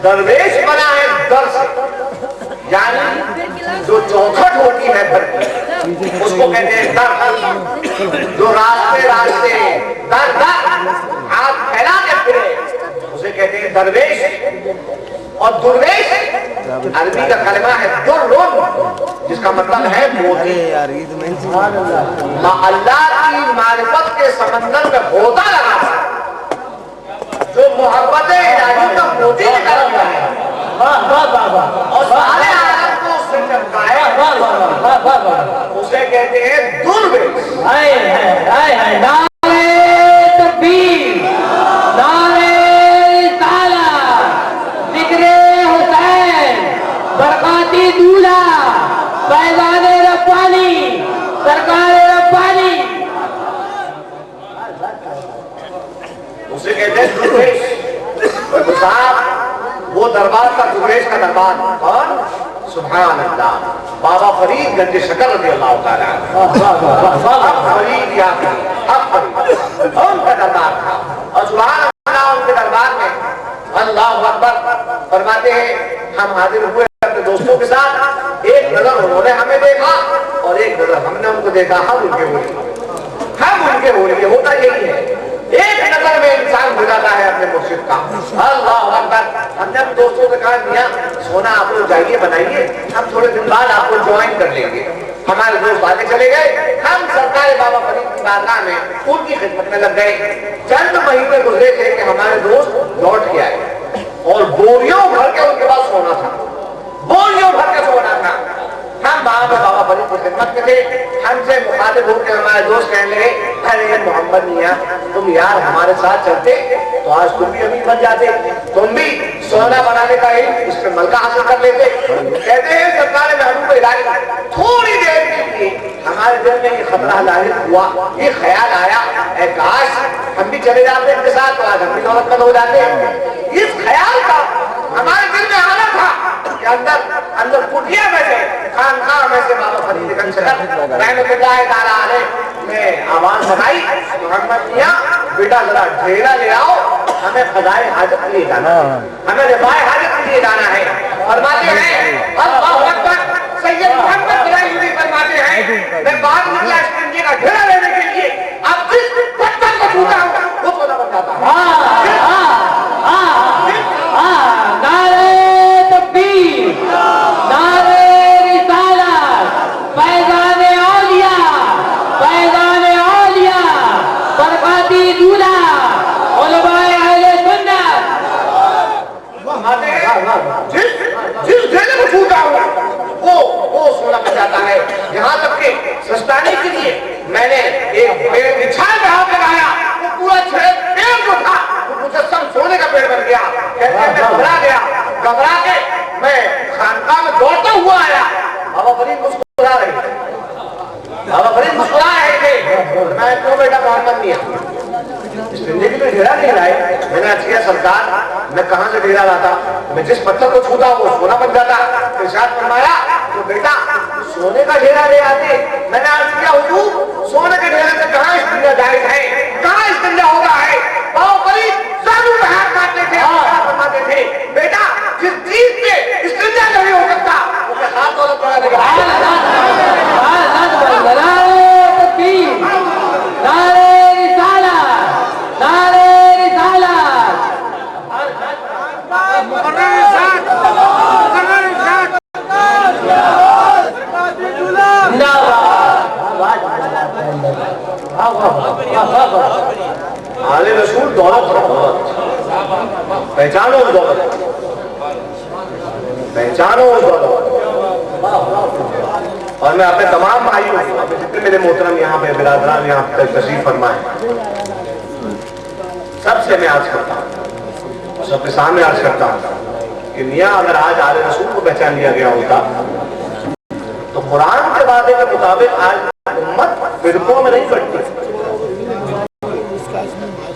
D: درویش بنا ہے در سے، یعنی جو چوکھٹ ہوتی ہے در کی اس کو کہتے ہیں در. جو راستے در ہاتھ پھیلا کے پھرے اسے کہتے ہیں درویش. اور درویش عربی کا کلمہ ہے درون، جس کا مطلب ہے موتی. اللہ کی معرفت کے سمندر میں غوطہ لگا جو محبت الہی کا موتی نکالتا ہے اور سارے عالم کو اس سے چمکائے، اسے کہتے ہیں درویش.
B: نعرے تکبیر، نعرے رسالت، ذکر حسین، برکاتی دولہ، فیضان ربانی، سرکار ربانی.
D: اسے کہتے ہیں درویش. صاحب وہ دربار کا درویش کا دربار کون؟ سبحان اللہ، بابا فرید گنج شکر رضی اللہ تعالیٰ عنہ. فرید یا ان کا دربار تھا. اور سبحان اللہ ان کے دربار میں اللہ اکبر فرماتے ہیں ہم حاضر ہوئے اپنے دوستوں کے ساتھ. ایک نظر انہوں نے ہمیں دیکھا اور ایک نظر ہم نے ان کو دیکھا. ہم ان کے ہو رہی ہے. ہوتا یہی ہے، ایک نظر میں انسان ہو جاتا ہے اپنے مرشد کا. اللہ اکبر. ہم نے اپنے دوستوں سے کہا میاں سونا آپ لوگ جائیے بنائیے، ہم تھوڑے دن بعد آپ کو جوائن کر لیں گے. ہمارے دوست آگے چلے گئے، ہم سرکار بابا فرید کی بارگاہ میں ان کی خدمت میں لگ گئے. چند مہینے گزرے تھے کہ ہمارے دوست لوٹ کے آئے اور بوریوں بھر کے ان کے پاس سونا تھا. بوریوں بھر کے سونا تھا. ہم بابا فرید کی خدمت میں تھے. ہم سے مخاطب ہو کے ہمارے دوست کہنے لگے ارے محمد میاں تم یار ہمارے ساتھ چلتے تو آج تم بھی امیر بن جاتے، تم بھی سونا بنانے کا علم اس میں ملکہ حاصل کر لیتے. کہتے ہیں سرکار محبوب الہی تھوڑی دیر کے لیے ہمارے دل میں یہ خطرہ ظاہر ہوا، یہ خیال آیا اے کاش ہم بھی چلے جاتے ان کے ساتھ تو آج ہم بھی دولت مند ہو جاتے. اس خیال کا ہمارے دل میں آنا تھا کہ اندر کٹیا میں سے خانقاہ میں سے بابا فرید گنج شکر رحمت اللہ تعالیٰ علیہ نے آواز بنائی محمد میاں بیٹا ذرا ڈھیلا لے آؤ، ہمیں قضائے حاجت کے لیے جانا ہے، ہمیں رفاع حاجت کے لیے جانا ہے. فرماتے ہیں اللہ اکبر. سید محمد بدایونی فرماتے ہیں میں باہر نکلا اسکنجے کا ڈھیلا لینے کے لیے اب جس پتھر کو چھوٹا ہوں وہ سونا بن جاتا ہے. جس ڈھیلے کو چھوٹا ہوں وہ سونا بن جاتا ہے. یہاں تک کہ سستانے کے لیے میں نے ایک بچھائے پہ ہاتھ لگایا, وہ پورا پیڑ جو تھا وہ مجسم سونے کا پیڑ بن گیا. کہتے ہیں میں گھبرا کے میں خانقاہ میں دوڑتا ہوا آیا. بابا فرید مسکرا رہے تھے, بابا فرید مسکرا رہے تھے. میں کیوں بیٹا محمد میاں اس زندگی میں ڈھیرا نہیں لائے. میں نے کیا سرکار میں کہاں سے ڈھیرا لاتا, میں جس پتھر کو چھوتا وہ سونا بن جاتا. ارشاد فرمایا تو بیٹا سونے کا ڈھیرا لے آتے. میں نے عرض کیا حضور سونے کے ڈھیرے سے کہاں استنجا جائز ہے, کہاں استنجا ہوتا ہے. بابا فرید زانو پہ ہاتھ مارتے تھے, فرماتے تھے بیٹا جس چیز سے استنجا نہیں ہو سکتا اسے ہاتھ دولت بڑھا دے گا. آلِ رسول دولت پہچانو اس دولت, پہچانو اس دولت. اور میں اپنے تمام بھائیوں جتنے میرے محترم یہاں پہ برادران یہاں پہ تشریف فرمائے سب سے میں عرض کرتا ہوں, سب کے سامنے عرض کرتا ہوں کہ میاں اگر آج آلِ رسول کو پہچان لیا گیا ہوتا تو قرآن کے وعدے کے مطابق آج امت فرقوں میں نہیں بٹتی.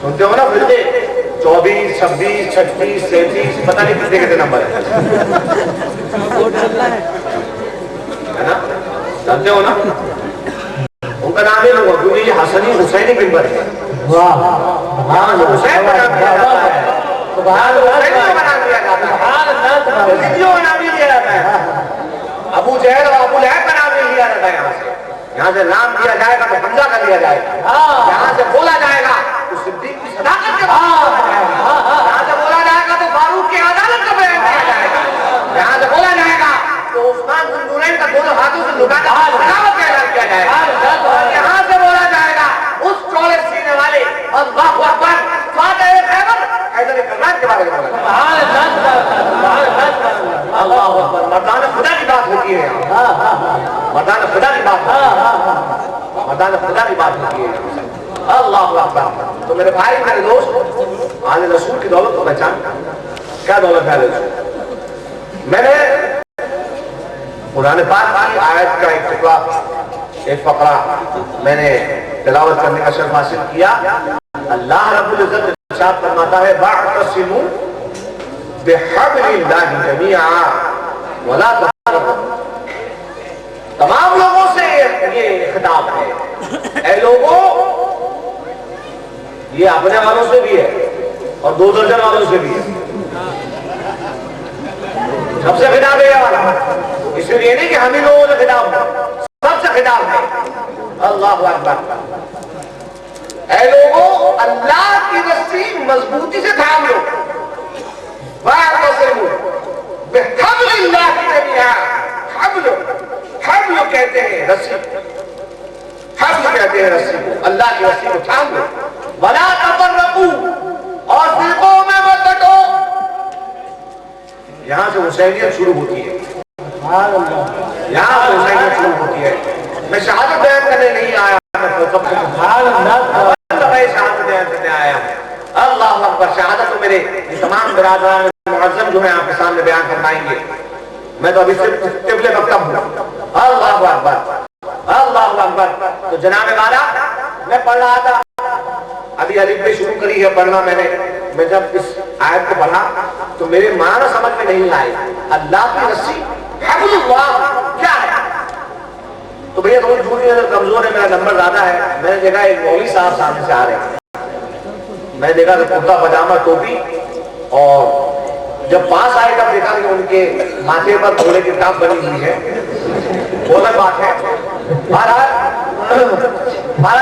D: سنتے ہو نا فرقے 24, 26, 36, 37 پتہ نہیں کتنے کتنے نمبر ہے نا, جانتے ہو نا ان کا نام ہی لوگوں کیونکہ یہ حسنی حسینی ممبر ہے. حسین کا نام دیا جاتا ہے, حسینی کا نام دیا جاتا ہے, حسینیوں کا نام نہیں دیا جاتا ہے. ابو جہل اور ابو لہب کا نام نہیں لیا جاتا ہے. یہاں سے نام دیا جائے گا تو حمزہ کا لیا جائے گا. یہاں سے بولا جائے گا تو صدیق کی صداقت کے بعد یہاں سے بولا جائے گا تو فاروق کی عدالت کا بیان کیا جائے گا. یہاں سے بولا جائے گا تو عثمان بن نورین کا دونوں ہاتھوں سے لٹانا سخاوت کا اعلان کیا جائے گا. یہاں سے بولا جائے گا اس چولے سینے والے اللہ اکبر فاتح خیبر حیدر کرار کے بارے میں بولا جائے گا. اللہ اکبر, مردان خدا کی بات ہوتی ہے, مردان خدا کی بات, مردان خدا کی بات ہوتی ہے. اللہ اکبر. تو میرے بھائی میرے دوست آلِ رسول کی دولت کو پہچان. کیا دولت ہے آلِ رسول؟ میں نے قرآن پاک کی آیت کا ایک ٹکڑا ایک فقرہ میں نے تلاوت کرنے کا شرف حاصل کیا. اللہ رب العزت ارشاد فرماتا ہے وَاعْتَصِمُوا بِحَبْلِ اللَّهِ جَمِيعًا وَلَا تَفَرَّقُوا. تمام لوگوں سے یہ خطاب ہے, اے لوگوں یہ اپنے والوں سے بھی ہے اور 2 درجن والوں سے بھی ہے. سب سے خطاب ہے یہ والا, اس لیے نہیں کہ ہم ہی لوگوں سے خطاب ہے, سب سے خطاب ہے. اللہ اکبر. اے لوگوں اللہ کی رسی مضبوطی سے تھام لو. وَاعْتَصِمُوا بِحَبْلِ اللَّهِ جَمِيعًا. حبل کہتے ہیں رسی, حبل کہتے ہیں رسی کو, اللہ کی رسی کو تھام لو. وَلَا تَفَرَّقُوا, اور فرقوں میں مت بٹو. یہاں سے حسینیت شروع ہوتی ہے, یہاں سے حسینیت شروع ہوتی ہے. میں شہادت بیان کرنے نہیں آیا, میں شہادت بیان کرنے آیا. اللہ اکبر. شہادت تو میرے تمام برادران معظم جو ہیں آپ کے سامنے بیان فرمائیں گے. میں تو ابھی صرف قبلے مکتب ہوں. اللہ اکبر, اللہ اکبر. تو جناب والا میں پڑھ رہا تھا, ابھی الف میں شروع کری ہے پڑھنا میں نے. میں جب اس آیت کو پڑھا تو میرے معنی سمجھ میں نہیں آئے. اللہ کی رسی حبل اللہ کیا ہے؟ تو بھیا تھوڑی جھوٹی نظر کمزور ہے, میرا نمبر زیادہ ہے. میں نے دیکھا ایک مولوی صاحب سامنے سے آ رہے ہیں. میں نے دیکھا کہ کرتا پاجامہ ٹوپی, اور جب پاس آئے تب دیکھا کہ ان کے ماتھے پر گھوڑے کی ٹاپ بنی ہوئی ہے. وہ الگ بات ہے. بارہ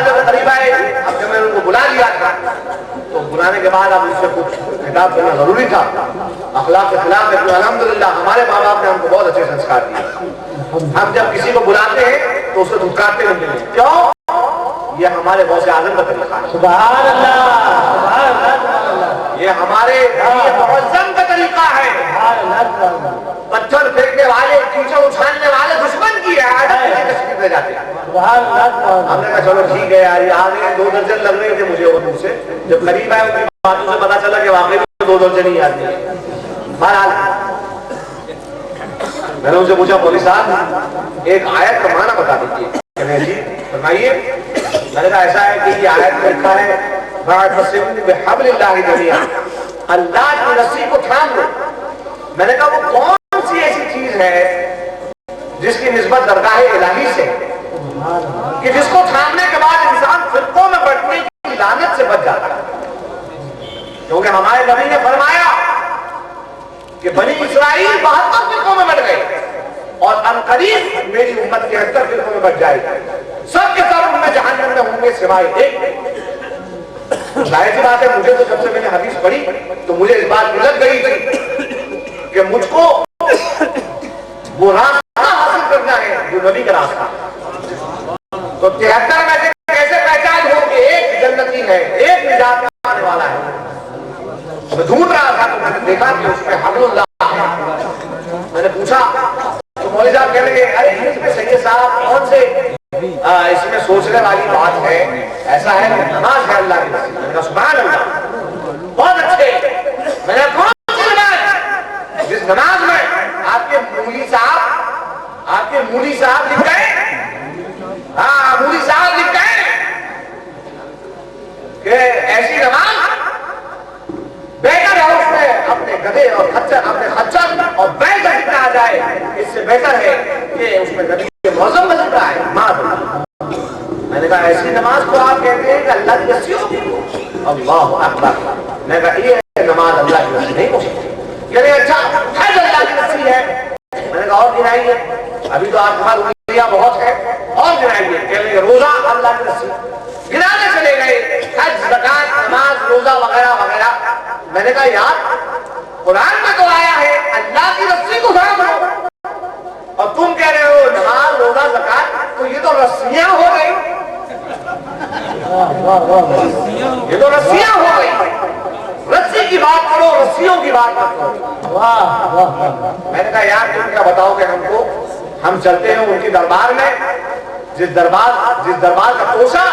D: جب قریب آئے, اب جب میں ان کو بلا لیا تھا تو بلانے کے بعد اب اس سے کچھ خطاب کرنا ضروری تھا. اخلاق کے خلاف ہے, الحمدللہ ہمارے ماں باپ نے ہم کو بہت اچھے سنسکار دیے. ہم جب کسی کو بلاتے ہیں تو اسے دھکارتے نہیں ہیں. کیوں؟ یہ ہمارے غوث اعظم کا طریقہ ہے. سبحان اللہ, یہ ہمارے معظم کا طریقہ طریقہ ہے. پتھر پھینکنے والے, کیچڑ اچھالنے والے دشمن کی عادت کی تشکیل دے جاتے ہیں. ہم نے کہا چلو ٹھیک ہے یار, آگے 2 درجن لگ رہے تھے مجھے وہ دور سے, جب قریب آئے ان کی باتوں سے پتا چلا کہ واقعی 2 درجن ہی آدمی ہے. بہرحال میں نے ان سے پوچھا مولوی صاحب ایک آیت کا معنی بتا دیجیے. کہنے جی فرمائیے. میں نے کہا ایسا ہے کہ یہ آیت میں لکھا ہے وَاعْتَصِمُوا بِحَبْلِ اللَّهِ جَمِيعًا, اللہ کی رسی کو تھام لو. میں نے کہا وہ کون سی ایسی چیز ہے جس کی نسبت درگاہ الہی سے کہ جس کو تھامنے کے بعد انسان فرقوں میں بٹنے کی لعنت سے بچ جاتا ہے؟ کیونکہ ہمارے نبی نے فرمایا کہ بنی اسرائیل 72 فرقوں میں بٹ گئے اور عنقریب میری امت 73 فرقوں میں بٹ جائے گی. سب کے سب ان میں جہنم میں ہوں گے سوائے ایک. ظاہر سی بات ہے مجھے تو جب سے میں نے حدیث پڑھی تو مجھے اس بات کی لگ گئی تھی کہ مجھ کو وہ راستہ حاصل کرنا ہے جو نبی کا راستہ. تو 73 میں سے کیسے پہچان ہو کہ ایک جنتی ہے, ایک نجات پانے والا ہے. میں ڈھونڈ رہا تھا تو میں نے دیکھا کہ اس میں حبل اللہ ہے. میں نے پوچھا تو مولوی صاحب کہنے لگے ارے اس میں سید صاحب کون سے اس میں سوچنے والی بات ہے, ایسا ہے کہ نماز ہے اللہ کی. میں نے کہا سبحان اللہ, بہت اچھے. میں نے کون سی نماز جس نماز میں آپ کے مولی صاحب لکھ گئے, ہاں مولی صاحب لکھ گئے کہ ایسی نماز بہتر ہے اس میں اپنے گدھے اور اپنے خچر اور بیل کا ذکر آ جائے, اس سے بہتر ہے کہ اس میں نبی کے معظم کا ذکر آئے. میں نے کہا ایسی نماز کو آپ کہتے ہیں کہ اللہ کی رسی ہوگی؟ اللہ اکبر. میں نے کہا یہ نماز اللہ کی رسی نہیں ہو سکتی. یعنی اچھا حج اللہ کی رسی ہے. میں نے کہا اور گنائیے, ابھی تو آپ کے پاس انگلیاں بہت ہے, اور گنائیے. کہنے کہ روزہ اللہ کی رسی, گرانے چلے گئے حج زکات نماز روزہ وغیرہ وغیرہ. میں نے کہا یار قرآن میں تو آیا ہے اللہ کی رسی کو تھام لو, اور تم کہہ رہے ہو نماز روزہ زکات, تو یہ تو رسیاں ہو گئی, یہ تو رسیاں ہو گئی. رسی کی بات کرو, رسیوں کی بات کرو. میں نے کہا یار تم کیا بتاؤ کہ ہم کو, ہم چلتے ہیں ان کی دربار میں جس دربار کا کوشا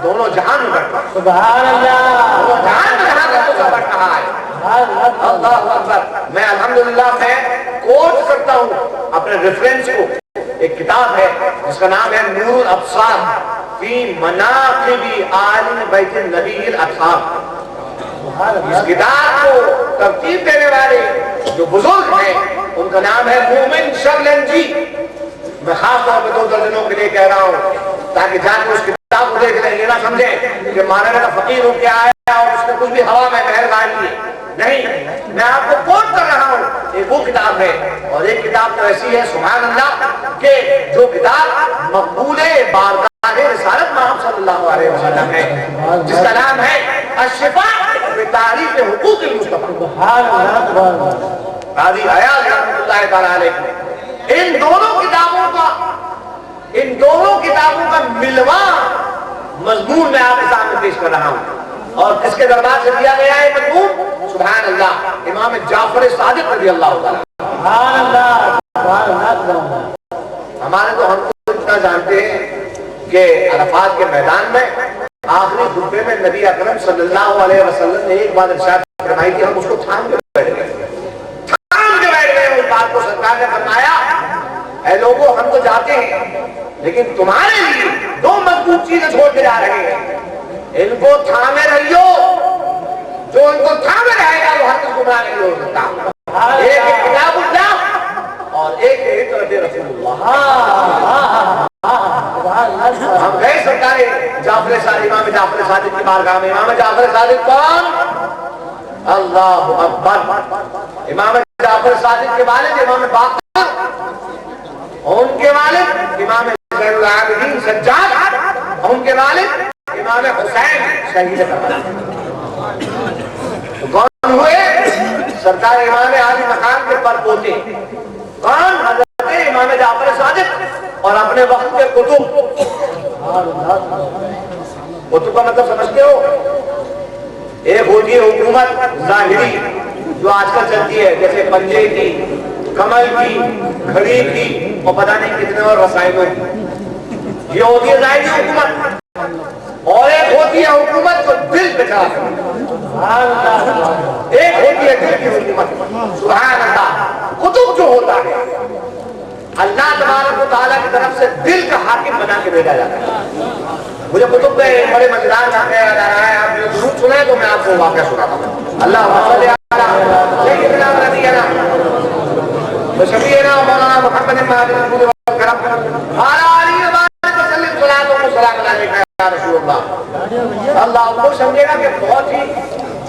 D: دونوں جہان میں بڑھتا ہے.
B: سبحان اللہ,
D: دونوں جہان میں جہاں کا کوشا بڑھ رہا ہے. اللہ اکبر. میں الحمدللہ میں کوٹ کرتا ہوں اپنے ریفرنس کو. ایک کتاب ہے جس کا نام ہے نور الابصار فی مناقب آل بیت النبی الاطہار. اس کتاب کو ترتیب دینے والے جو بزرگ ہیں ان کا نام ہے مومن شرلنجی. میں خاص طور پہ 2 درجنوں کے لیے کہہ رہا ہوں تاکہ جا کے اس کتاب کو دیکھ لیں, یہ نہ سمجھیں کہ مولانا کا فقیر ہو کے آیا اور اس نے کچھ بھی ہوا میں مہر گاڑ لی. نہیں, میں آپ کو کوٹ کر رہا ہوں. ایک وہ کتاب ہے اور ایک کتاب تو ایسی ہے سبحان اللہ کہ جو کتاب مقبول بارگاہ رسالت محمد صلی اللہ علیہ وسلم ہے, جس کا نام ہے الشفاء بتعریف حقوق المصطفیٰ. قاضی عیاض رحمۃ اللہ تعالی علیہ. ان دونوں کتابوں کا ملواں مضمون میں آپ کے سامنے پیش کر رہا ہوں. اور کس کے دربار سے دیا گیا ہے مضمون؟ سبحان اللہ, امام جعفر صادق رضی اللہ تعالی.
B: سبحان اللہ, سبحان اللہ.
D: ہمارے تو ہم کو اتنا جانتے ہیں کہ عرفات کے میدان میں آخری خطبے میں نبی اکرم صلی اللہ علیہ وسلم نے ایک بات ارشاد فرمائی کہ ہم اس کو تھام کے بیٹھ گئے. اس بات کو سرکار نے فرمایا اے لوگوں ہم تو جاتے ہیں لیکن تمہارے لیے 2 مضبوط چیزیں چھوڑ کے جا رہے ہیں. ان کو تھامے رہیو, جو ان کو تھامے رہے گا وہ ہر کس گمراہ نہیں ہو سکتا. ایک ہے کتاب اللہ اور ایک ہے ہجرت رسول اللہ. ہم گئے سرکار امام جعفر صادق کی بارگاہ میں. امام جعفر صادق کون؟ اللہ اکبر. امام جعفر صادق کے والد امام باقر, ان کے والد امام زین العابدین سجاد, ان کے والد امام حسین شہید کربلا. کون ہوئے؟ سرکار امام عالی مقام کے پر پوتے. کون؟ حضرت امام جعفر صادق اور اپنے وقت کے کتب. کتب کا مطلب سمجھتے ہو؟ ایک ہوتی ہے حکومت ظاہری, جو آج کل چلتی ہے، جیسے پنجے کی، کمل کی، گھڑی کی اور پتہ نہیں کتنے اور رسائنوں کی، یہ ہوتی ہے ظاہری حکومت، اور ایک ہوتی ہے حکومت جو دل پہ چلا ایک ہوتی ہے دل کی حکومت. سبحان اللہ. قطب جو ہوتا ہے اللہ تبارک و تعالیٰ کی طرف سے دل کا حاکم بنا کے بھیجا جاتا ہے. مجھے قطب میں بڑے مزیدار واقعہ یاد آ رہا ہے، آپ جو درود سنیں تو میں آپ کو واقعہ سناتا ہوں. اللہ صلی علی سیدنا نبینا وشفیعنا مولانا محمد مہدی الجود والکرم وعلی آلہ وصحبہ وسلم صلاۃ و سلام علیک یا رسول اللہ. اللہ کو سمجھے گا کہ بہت ہی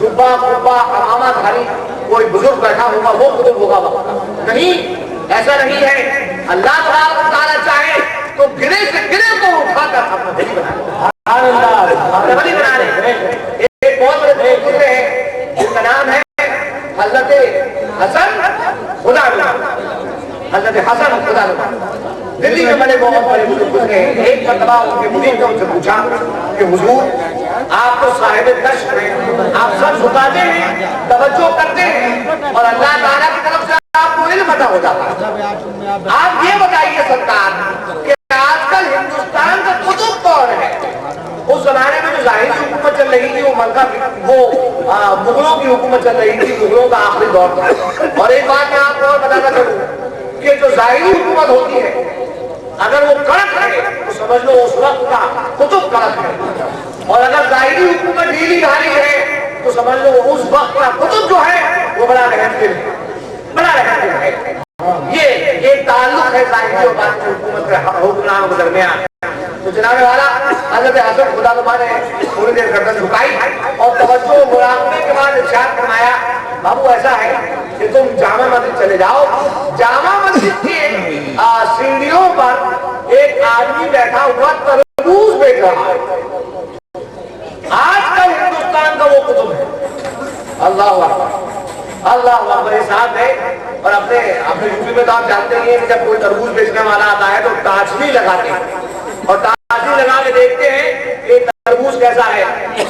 D: جبہ قبہ امامہ دھاری کوئی بزرگ بیٹھا ہوگا وہ قطب ہوگا. نہیں، ایسا نہیں ہے. اللہ تبارک و تعالیٰ چاہے تو گرے سے گرے کو اٹھا کر اپنا ولی بنا لے. ایک بہت بڑے بزرگ گزرے ہیں جن کا نام ہے حضرت حسن خدا نما. حضرت حسن خدا نما دلی میں بڑے بہت بڑے بزرگ گزرے ہیں. ایک مرتبہ ان کے مرید نے ان سے پوچھا کہ حضور آپ تو صاحب کشف ہیں، آپ سب جھکاتے ہیں، توجہ کرتے ہیں اور اللہ تعالیٰ کی طرف سے آپ کو علم عطا ہو جاتا ہے. آپ یہ بتائیے سرکار کہ آج کل ہندوستان کا قطب کون ہے؟ اس زمانے میں جو ظاہری حکومت چل رہی تھی وہ مغلوں کی حکومت چل رہی تھی، مغلوں کا آخری دور تھا. اور ایک بات میں آپ کو اور بتانا چاہوں کہ جو ظاہری حکومت ہوتی ہے اگر وہ کڑک ہے تو سمجھ لو اس وقت کا قطب کڑک ہے، اور اگر ظاہری حکومت ڈھیلی ڈھالی ہے تو سمجھ لو اس وقت کا قطب جو ہے وہ بڑا رحم دل ہے، بڑا رحم دل ہے. یہ ایک تعلق ہے ظاہری اور باطنی حکومت کے حکمرانوں کے درمیان. تو جناب والا حضرت حسن خدا نما نے تھوڑی دیر گردن جھکائی اور توجہ مراقبے کے بعد ارشاد فرمایا بابو ایسا ہے کہ تم جامع مسجد چلے جاؤ. جامع مسجد کی سیڑھیوں پر ایک آدمی بیٹھا ہوا تربوز بیچ رہا ہے. آج کل ہندوستان کا وہ قطب ہے. اللہ اکبر اللہ اکبر. صاحب ہے اور اپنے یوپی میں تو آپ جانتے ہی ہیں کہ جب کوئی تربوز بیچنے والا آتا ہے تو تاجری لگاتے ہیں اور تاجری لگا کے دیکھتے ہیں کہ تربوز کیسا ہے،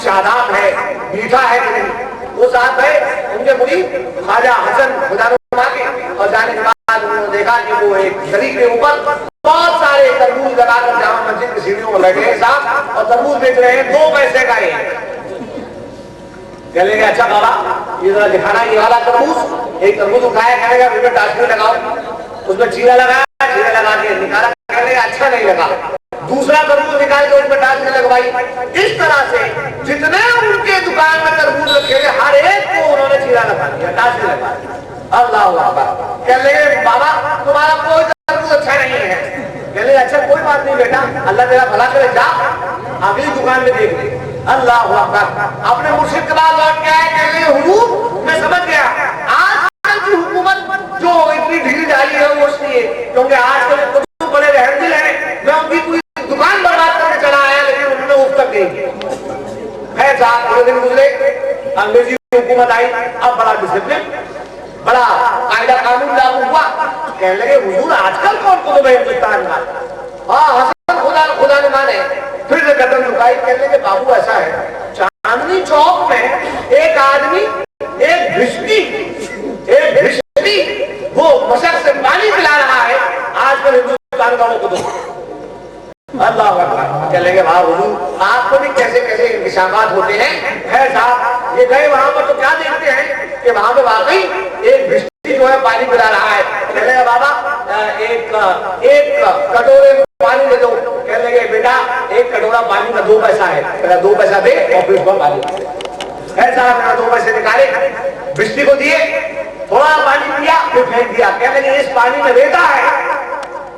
D: شاداب ہے، میٹھا ہے کہ نہیں. وہ صاحب ہے ان کے مرید خواجہ حسن خدا نما کے، اور جانے کے بعد انہوں نے دیکھا کہ وہ ایک گلی کے اوپر بہت سارے تربوز لگا کر جامع مسجد کی سیڑھیوں پر بیٹھے ہیں صاحب اور تربوز بیچ رہے ہیں 2 پیسے کا ہے. کہنے گے اچھا بابا یہ ذرا دکھانا یہ والا تربوز. ایک تربوز اٹھایا، کہنے گا پھر ٹاسکری لگاؤ. اس میں چیرا لگایا، چیرا لگا کے نکالا، کہنے گا اچھا نہیں لگا. دوسرا تربوز نکال کے اس میں ٹاسکری لگوائی. اس طرح سے جتنے ان کے دکان میں تربوز رکھے گئے ہر ایک کو انہوں نے چیرا لگا دیا، ٹاسکری لگا دیا. اللہ اکبر. کہنے لگے بابا تمہارا کوئی تربوز اچھا نہیں ہے. کہنے لگے اچھا کوئی بات نہیں بیٹا، اللہ تیرا بھلا کرے، جا اگلی دکان میں دیکھ لے. اللہ اکبر. اپنے مرشد کے بعد لوٹ کے آئے، کہنے لگے حضور میں سمجھ گیا آج کل کی حکومت جو اتنی ڈھیلی ڈھالی ہے وہ اس لیے کیونکہ آج کل قطب بڑے رحم دل ہیں. میں ان کی کوئی دکان برباد کر کے چلا آیا لیکن انہوں نے اس تک نہیں کیا. ہے صاحب تھوڑے دن گزرے، انگریزی حکومت آئی، اب بڑا ڈسپلن، بڑا قاعدہ قانون لاگو ہوا. کہنے لگے حضور آج کل کون قطب ہے ہندوستان کا؟ ہاں حسن خدا نما نے پھر سے قدم جھکائی. کہنے لگے بابو ایسا ہے چاندنی چوک میں ایک آدمی ایک بھشتی وہ مشق سے پانی پلا رہا ہے، آج کل ہندوستان کا وہ قطب. اللہ اکبر. کہنے لگے واہ حضور آپ کو بھی کیسے کیسے انکشافات ہوتے ہیں. ہے صاحب یہ گئے وہاں پر تو کیا دیکھتے ہیں کہ وہاں پہ واقعی ایک بھشتی جو ہے پانی پلا رہا ہے. کہنے لگے بابا ایک کٹورے میں پانی دے دو. کہنے لگے بیٹا ایک کٹورا پانی کا 2 پیسہ ہے. کہا 2 پیسہ دے اور پھر اس کو پانی دے. صاحب نے 2 پیسے نکالے، بجلی کو دیے، تھوڑا پانی پیا پھر پھینک دیا. کہنے لگے اس پانی میں ریتا ہے،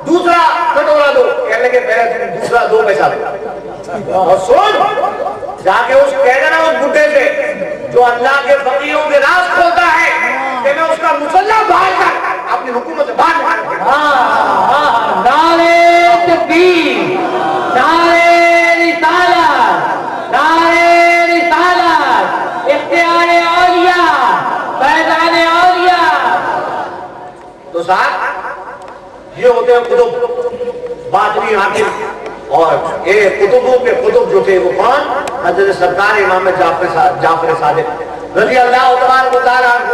D: دوسرا کٹورا دو. کہنے لگے پہلے دوسرا 2 پیسہ دو. اور سن جا کے اس کہہ دینا اس بڈھے سے جو اللہ کے فقیروں کے راز کھولتا ہے کہ میں اس کا مسلح باہر کر اپنی حکومت سے باہر
B: نعرے تکبیر، نعرے رسالت، نعرے رسالت، اختیار اولیاء، فیضان اولیاء.
D: تو صاحب یہ ہوتے ہیں قطب باطنی حاکم. اور یہ قطبوں کے قطب جو تھے وہ کون؟ حضرت سرکار امام جعفر صادق رضی اللہ تبارک و تعالیٰ عنہ.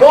D: 2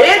D: 1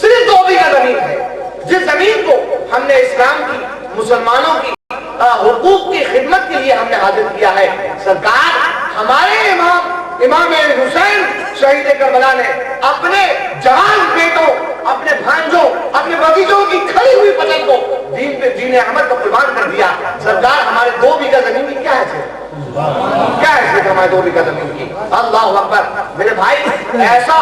D: صرف 2 بیگھہ زمین ہے، جس زمین کو ہم نے اسلام کی، مسلمانوں کی حقوق کی خدمت کے لیے ہم نے حاضر کیا ہے۔ سرکار ہمارے امام حسین شہید کربلا نے اپنے جوان بیٹوں، اپنے بھانجوں، اپنے بھتیجوں کی کھڑی ہوئی فصل کو دین پہ دین احمد کو قربان کر دیا۔ سرکار ہمارے 2 بیگھہ زمین کی کیا ہے ہمارے 2 بیگھہ زمین کی؟ اللہ اکبر میرے بھائی، ایسا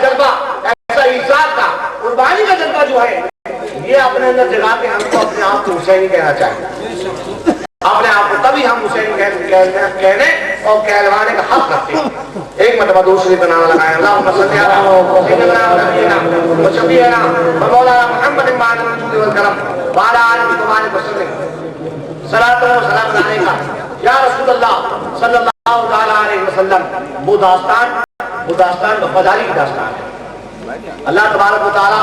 D: جذبہ، ایسا ایثار کا، قربانی کا جذبہ جو ہے، یہ اپنے اندر جگہ کے ہم کو اپنے آپ کو حسینی کہنا چاہیے۔ اپنے آپ کو تبھی ہم حسین کہنے اور کہلوانے کا حق رکھتے ہیں۔ ایک مرتبہ دوسری کا نام لگائیں، اللہم صلی علی سیدنا و نبینا و شفیعنا و مولانا محمد مع الوجود والکرم وعلی آلہ وصحبہ وسلم صلاۃ و سلام علیکہ یا رسول اللہ صلی اللہ تعالی علیہ وسلم۔ وہ داستان وفاداری کی داستان ہے۔ اللہ تبارک و تعالی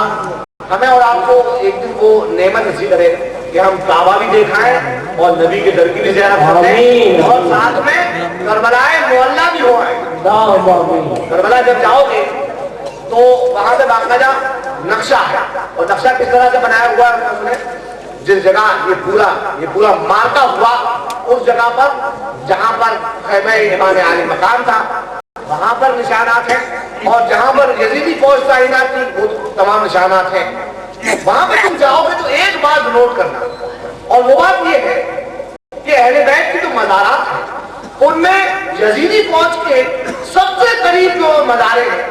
D: ہمیں اور آپ کو ایک دن وہ نعمت نصیب کرے کہ ہم کعبہ بھی دیکھائیں اور نبی کے در کی بھی زیارت کریں اور ساتھ میں کربلائے معلیٰ بھی ہو آئے۔ کربلا جب جاؤ گے تو وہاں سے باقاعدہ نقشہ ہے، اور نقشہ کس طرح سے بنایا ہوا ہے اس نے، جس جگہ یہ پورا مارکا ہوا، اس جگہ پر جہاں پر خیمہ امام علی مقام تھا وہاں پر نشانات ہیں، اور جہاں پر یزیدی فوج تعینات تھی وہ تمام نشانات ہیں۔ وہاں پہ تم جاؤ گے تو ایک بات نوٹ کرنا، اور وہ بات یہ ہے کہ اہل بیت کی جو مزارات ہیں ان میں یزیدی فوج کے سب سے قریب جو مزارے ہیں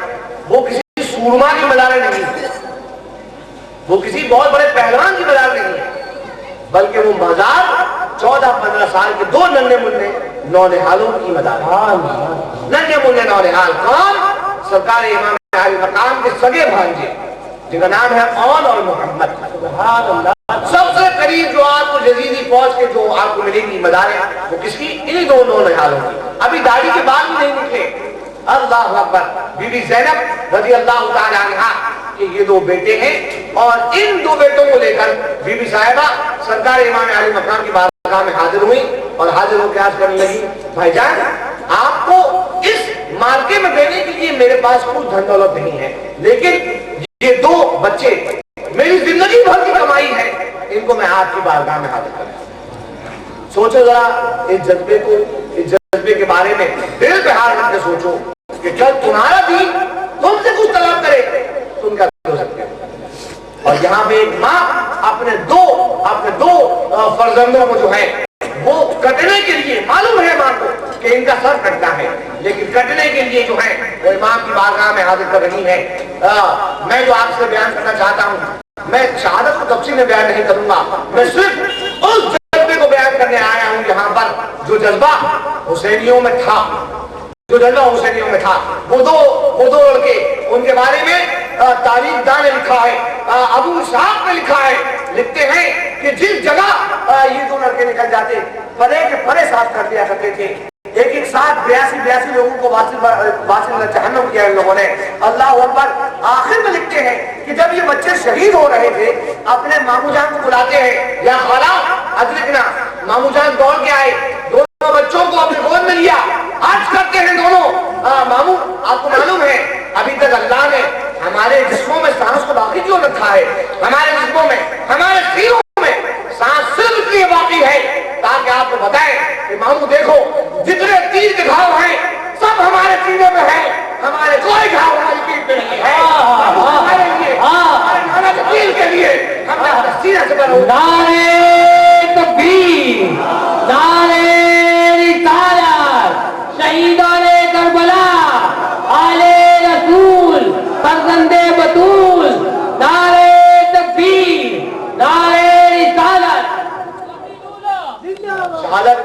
D: وہ کسی سورما کی مزارے نہیں ہیں، وہ کسی بہت بڑے پہلوان کی مزار نہیں ہے، بلکہ وہ مزار 14-15 سال کے 2 ننھے منھے نونہالوں کی مزار ہے۔ ننھے منھے نونہال کون؟ سرکار امام علی مقام کے سگے بھانجے جن کا نام ہے اون اور محمد۔ سب سے قریب جو آپ کو یزیدی فوج کے جو آپ کو ملے گی مزاریں وہ کس کی؟ انہی 2 نونہالوں کی۔ ابھی داڑھی کے بعد بھی نہیں نکلے۔ اللہ اکبر۔ بی بی زینب رضی اللہ تعالی عنہا کہ یہ 2 بیٹے ہیں، اور ان 2 بیٹوں کو لے کر بی بی صاحبہ سرکار امام علی مقام کی بارگاہ میں حاضر ہوئی، اور حاضر ہو کے عرض کرنے لگی، بھائی جان آپ کو اس مارکے میں دینے کے لیے میرے پاس کوئی دھن دولت نہیں ہے، لیکن یہ 2 بچے میری زندگی بھر کی کمائی ہے، ان کو میں آپ کی بارگاہ میں حاضر کروں۔ سوچو ذرا اس جذبے کے بارے میں، دل پہ ہاتھ رکھ کے سوچو کہ جب تمہارا دین تم سے کچھ طلب کرے تم کیا ہو سکتے ہو؟ اور یہاں پہ ایک ماں اپنے دو فرزندوں کو جو ہے وہ کٹنے کے لیے، معلوم ہے ماں کو کہ ان کا سر کٹتا ہے، لیکن کٹنے کے لیے جو ہے وہ امام کی بارگاہ میں حاضر کر رہی ہے۔ میں جو آپ سے بیان کرنا چاہتا ہوں، میں شہادت کو تفصیل میں بیان نہیں کروں گا، میں صرف اس جذبے کو بیان کرنے آیا ہوں یہاں پر جو جذبہ حسینیوں میں تھا، وہ دو لڑکے، ان کے بارے میں تاریخ دان نے لکھا ہے، ابو اسحاق نے لکھا ہے، لکھتے ہیں کہ جس جگہ یہ 2 لڑکے نکل جاتے پرے کے پرے صاف کر دیا کرتے تھے، ایک ساتھ 82 لوگوں کو واصل جہنم کیا ان لوگوں نے۔ اللہ اکبر۔ آخر میں لکھتے ہیں کہ جب یہ بچے شہید ہو رہے تھے اپنے مامو جان کو بلاتے ہیں، یا خالہ ادرکنا، مامو جان دوڑ کے آئے، دونوں بچوں کو اپنے گود میں لیا، عرض کرتے ہیں دونوں، مامو آپ کو معلوم ہے ابھی تک اللہ نے ہمارے جسموں میں سانس کو باقی کیوں رکھا ہے؟ ہمارے جسموں میں، ہمارے سینوں میں سانس صرف اس لیے باقی ہے تاکہ آپ کو بتائیں کہ مامو دیکھو جتنے تیر کے گھاؤ ہیں سب ہمارے سینے میں ہیں، ہمارے کوئی گھاؤ ہماری پیٹ پہ نہیں ہے۔ ہمارے لیے، ہمارے نانا کے تیر کے لیے ہم نے اپنے سینے سے بنا۔
B: نعرہ تکبیر، نعرہ رسالت، شہیدان کربلا، آل رسول، فرزند بطول، نعرہ تکبیر، نعرہ رسالت۔
D: شہادت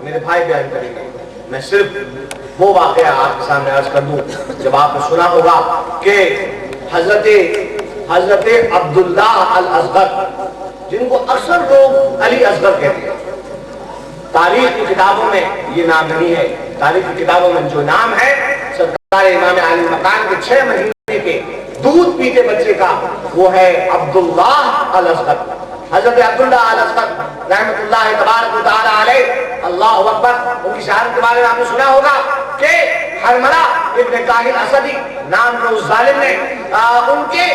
D: میرے بھائی بیان کریں گے، میں صرف وہ واقعہ آپ کے سامنے عرض کر دوں جب آپ نے سنا ہوگا کہ حضرت عبداللہ الاصغر، جن کو اکثر لوگ علی اصغر کہتے ہیں، تاریخ کی کتابوں میں یہ نام نہیں ہے، تاریخ کی کتابوں میں جو نام ہے سرکار امام علی مقام کے 6 مہینے کے دودھ پیتے بچے کا، وہ ہے عبداللہ الاصغر۔ حضرت عبداللہ الاصغر رحمت اللہ تبارک و تعالی علیہ، اللہ اکبر، ان کی شہادت کے بارے میں آپ نے سنا ہوگا کہ حرملہ ابن کاہل اسدی نام کے اس ظالم نے ان کے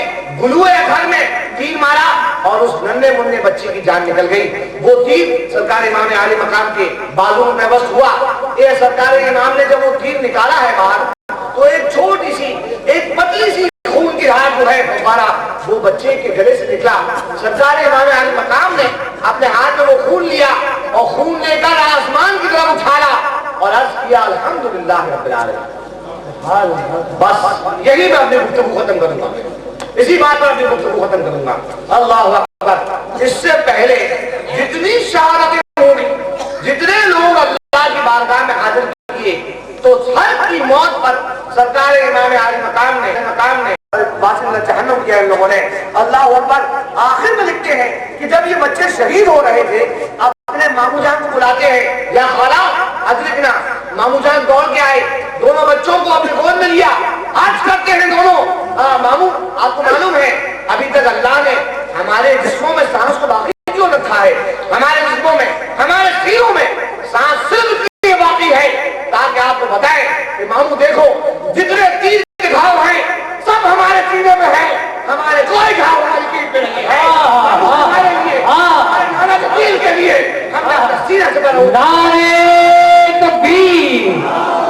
D: گلوئے گھر میں تیر مارا اور اس ننھے منھے بچے کی جان نکل گئی. وہ تیر سرکار امام عالی مقام کے بالوں میں بس ہوا. یہ سرکار امام نے جب وہ تیر نکالا ہے باہر تو ایک چھوٹی سی ایک پتلی سی خون کی دھار جو ہے فوارہ وہ بچے کے گلے سے نکلا. سرکار امام عالی مقام نے اپنے ہاتھ میں وہ خون لیا اور خون لے کر آسمان کی طرف اٹھالا اور عرض کیا الحمدللہ رب العالمین. بس یہی میں اپنی گفتگو ختم کروں گا, اسی بات پر اپنی گفتگو ختم کروں گا. اللہ اکبر. اس سے پہلے جتنی شہادتیں ہوں گی, جتنے لوگ اللہ کی بارگاہ میں حاضر کیے, تو ہر کی موت پر سرکار امام عالی مقام نے واسطہ جہنم کیا ان لوگوں نے. اللہ اکبر. آخر میں لکھتے ہیں کہ جب یہ بچے شہید ہو رہے تھے اپنے ماموں جان کو بلاتے ہیں, یا خالہ ادرکنا. ماموں جان دوڑ کے آئے, دونوں بچوں کو اپنے گود میں لیا, عرض کرتے ہیں دونوں ماموں آپ کو معلوم ہے ابھی تک اللہ نے ہمارے جسموں میں سانس کو باقی کیوں رکھا ہے؟ ہمارے جسموں میں, ہمارے سینوں میں سانس صرف اس لیے باقی ہے تاکہ آپ کو بتائیں کہ ماموں دیکھو جتنے تیر کے گھاؤ ہیں سب ہمارے سینے میں ہے, ہمارے کوئی گھاؤ ہماری پیٹ پہ نہیں ہے. ہمارے لیے, ہمارے نانا کے دل کے لیے ہم نے اپنا سینہ سے بنا.
B: نعرے تکبیر,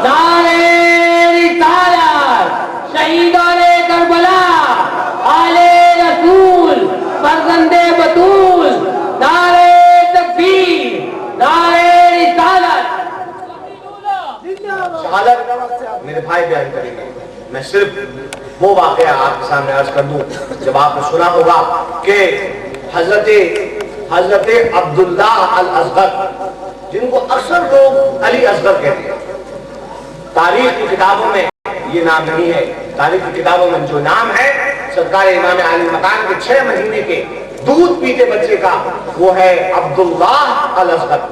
B: نعرے رسالت, شہیدان کربلا, آل رسول, فرزند بطول, نعرے تکبیر, نعرے رسالت.
D: شہادت میرے بھائی بیان کریں گے. میں صرف وہ واقعہ آپ کے سامنے عرض کر دوں. جب آپ نے سنا ہوگا کہ حضرت عبداللہ الاصغر, جن کو اکثر لوگ علی اصغر کہتے ہیں, تاریخ کی کتابوں میں یہ نام نہیں ہے. تاریخ کی کتابوں میں جو نام ہے سرکار امام عالی مقام کے 6 مہینے کے دودھ پیتے بچے کا, وہ ہے عبداللہ الاصغر.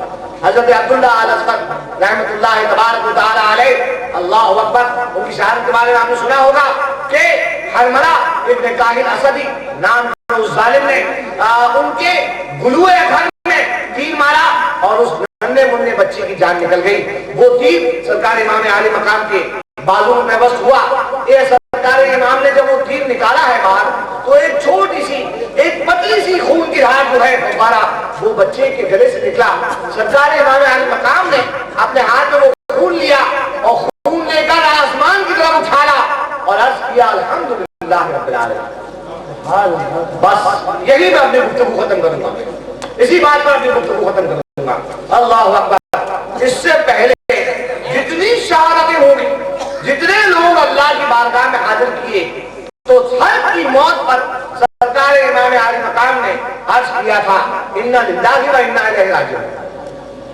D: حضرت عبداللہ الاصغر رحمت اللہ تبارک و تعالی علیہ. اللہ اکبر. ان کی شہادت کے بارے میں آپ نے سنا ہوگا کہ حرملہ ابن کاہل اسدی نام کے اس ظالم نے ان کے گلوئے گھر میں تیر مارا اور اس ننھے منھے بچے کی جان نکل گئی. وہ تیر سرکار امام عالی مقام کے بالوں میں بس ہوا. یہ سرکار امام نے جب وہ تیر نکالا ہے باہر تو ایک چھوٹی سی ایک پتلی سی خون کی دھار جو ہے فوارہ وہ بچے کے گلے سے نکلا. سرکار امام عالی مقام نے اپنے ہاتھ میں وہ خون لیا اور خون لے کر آسمان کی طرف اٹھالا اور عرض کیا الحمدللہ رب العالمین. بس یہی میں اپنی گفتگو ختم کروں گا, اسی بات پر اپنی گفتگو ختم کروں گا. اللہ اکبر. اس سے پہلے جتنی شہادتیں ہوں گی, جتنے لوگ اللہ کی بارگاہ میں حاضر کیے, تو ہر کی موت پر سرکار امام عالی مقام نے عرض کیا تھا انا للہ و انا الیہ راجعون.